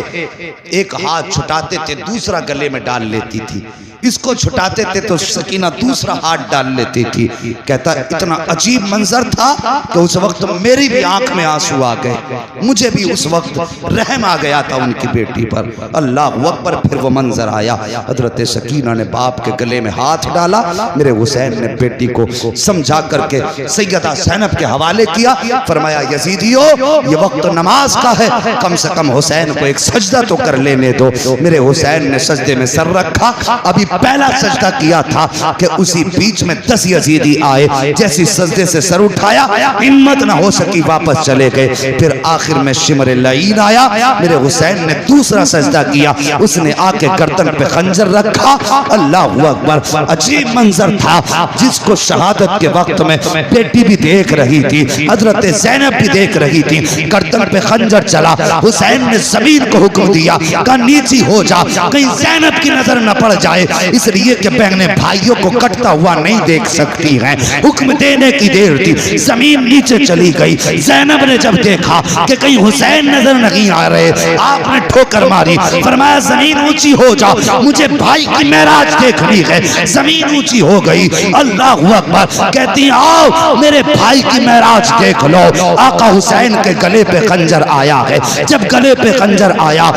एक हाथ छुटाते थे, दूसरा गले में डाल लेती थी, इसको छुटाते थे तो सकीना दूसरा हाथ डाल लेती थी। कहता इतना अजीब मंजर था कि उस वक्त मेरी भी आंख में आंसू आ गए, मुझे भी उस वक्त रहम आ गया था उनकी बेटी पर। अल्लाह अकबर। फिर वो मंजर आया, हजरत सकीना ने बाप के गले में हाथ डाला, मेरे हुसैन ने बेटी को समझा करके सैयदा ज़ैनब के हवाले किया। फरमाया यजीदियो ये वक्त नमाज का है, कम से कम हुसैन को एक सजदा तो कर लेने दो। मेरे हुसैन ने सजदे में सर रखा, अभी पहला सजदा किया था कि उसी बीच में 10 यजीदी आए, जैसी सजदे से सर उठाया, हिम्मत ना हो सकी, वापस चले गए। फिर आखिर में शिमर लईन आया, मेरे हुसैन ने दूसरा सजदा किया, उसने आके गर्दन पे खंजर रखा। अल्लाह अकबर। अजीब मंजर था जिसको शहादत के वक्त में बेटी भी देख रही थी, हजरत ज़ैनब भी देख रही थी। गर्दन पे खंजर चला, हुसैन ने जमीन को हुक्म दिया, कहा नीची हो जा, कहीं ज़ैनब की नजर न पड़ जाए। इसलिए कि बहनें भाइयों को कटता हुआ नहीं देख सकती हैं। हुक्म देने की देर थी, जमीन नीचे चली गई। ज़ैनब ने जब देखा कि कहीं हुसैन नजर नहीं आ रहे, आपने ठोकर मारी, फरमाया जमीन ऊंची हो जा, मुझे भाई की मेराज देखनी है। जमीन ऊंची हो गई। अल्लाह अकबर। कहती आओ मेरे भाई की मेराज देख लो। आका हुसैन के गले पे खंजर आया है। जब गले पे खंजर आया,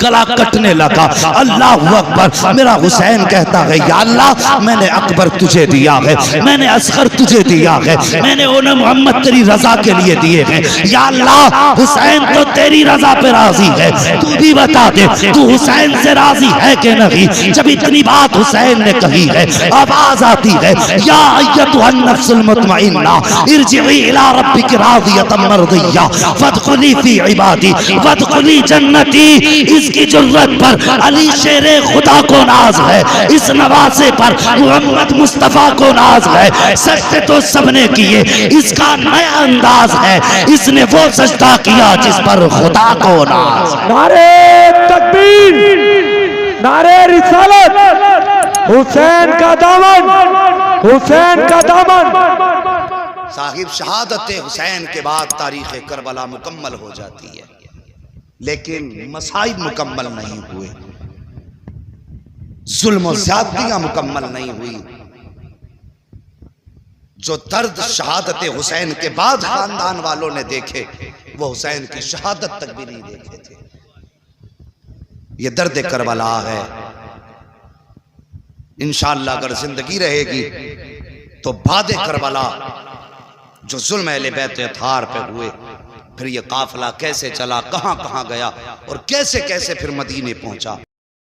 गला कटने लगा। अल्लाह अकबर। मेरा हुसैन कहता है या अल्लाह, मैंने अकबर तुझे दिया है, मैंने असगर तुझे दिया है, मैंने उन्हें मोहम्मद तेरी रजा के लिए दिए हैं। या अल्लाह, हुसैन तो तेरी रजा पे राजी है, तू भी बता दे तू हुसैन से राजी है कि नहीं। जब इतनी बात हुसैन ने कही है, आवाज आती है या अय्यतुहन नफ्सुल मुतमइन्ना इरजिई इला रब्बिक रादियतम मर्दिया फदखुली फी इबादी फदखुली जन्नती। इसकी जुर्रत पर अली शेरे खुदा को नाज है, इस नवासे पर मोहम्मद मुस्तफा को नाज है। सजदे तो सबने किए, इसका नया अंदाज है, इसने वो सजदा किया जिस पर खुदा को नाज। नारे तकबीर, नारे रिसालत, हुसैन का दामन, हुसैन का दामन। साहिब शहादत हुसैन के बाद तारीख करबला मुकम्मल हो जाती है, लेकिन मसाइब मुकम्मल नहीं हुए, जुल्म और ज़्यादतियां मुकम्मल नहीं हुई। जो दर्द शहादत हुसैन के बाद खानदान वालों ने देखे, वो हुसैन की शहादत तक भी नहीं देखे थे। ये दर्द करबला है। इंशाअल्लाह अगर जिंदगी रहेगी तो बाद करबला जो जुल्म अहले बैत अतार पे हुए, फिर ये काफिला कैसे चला, कहां कहां गया और कैसे कैसे फिर मदीने पहुंचा।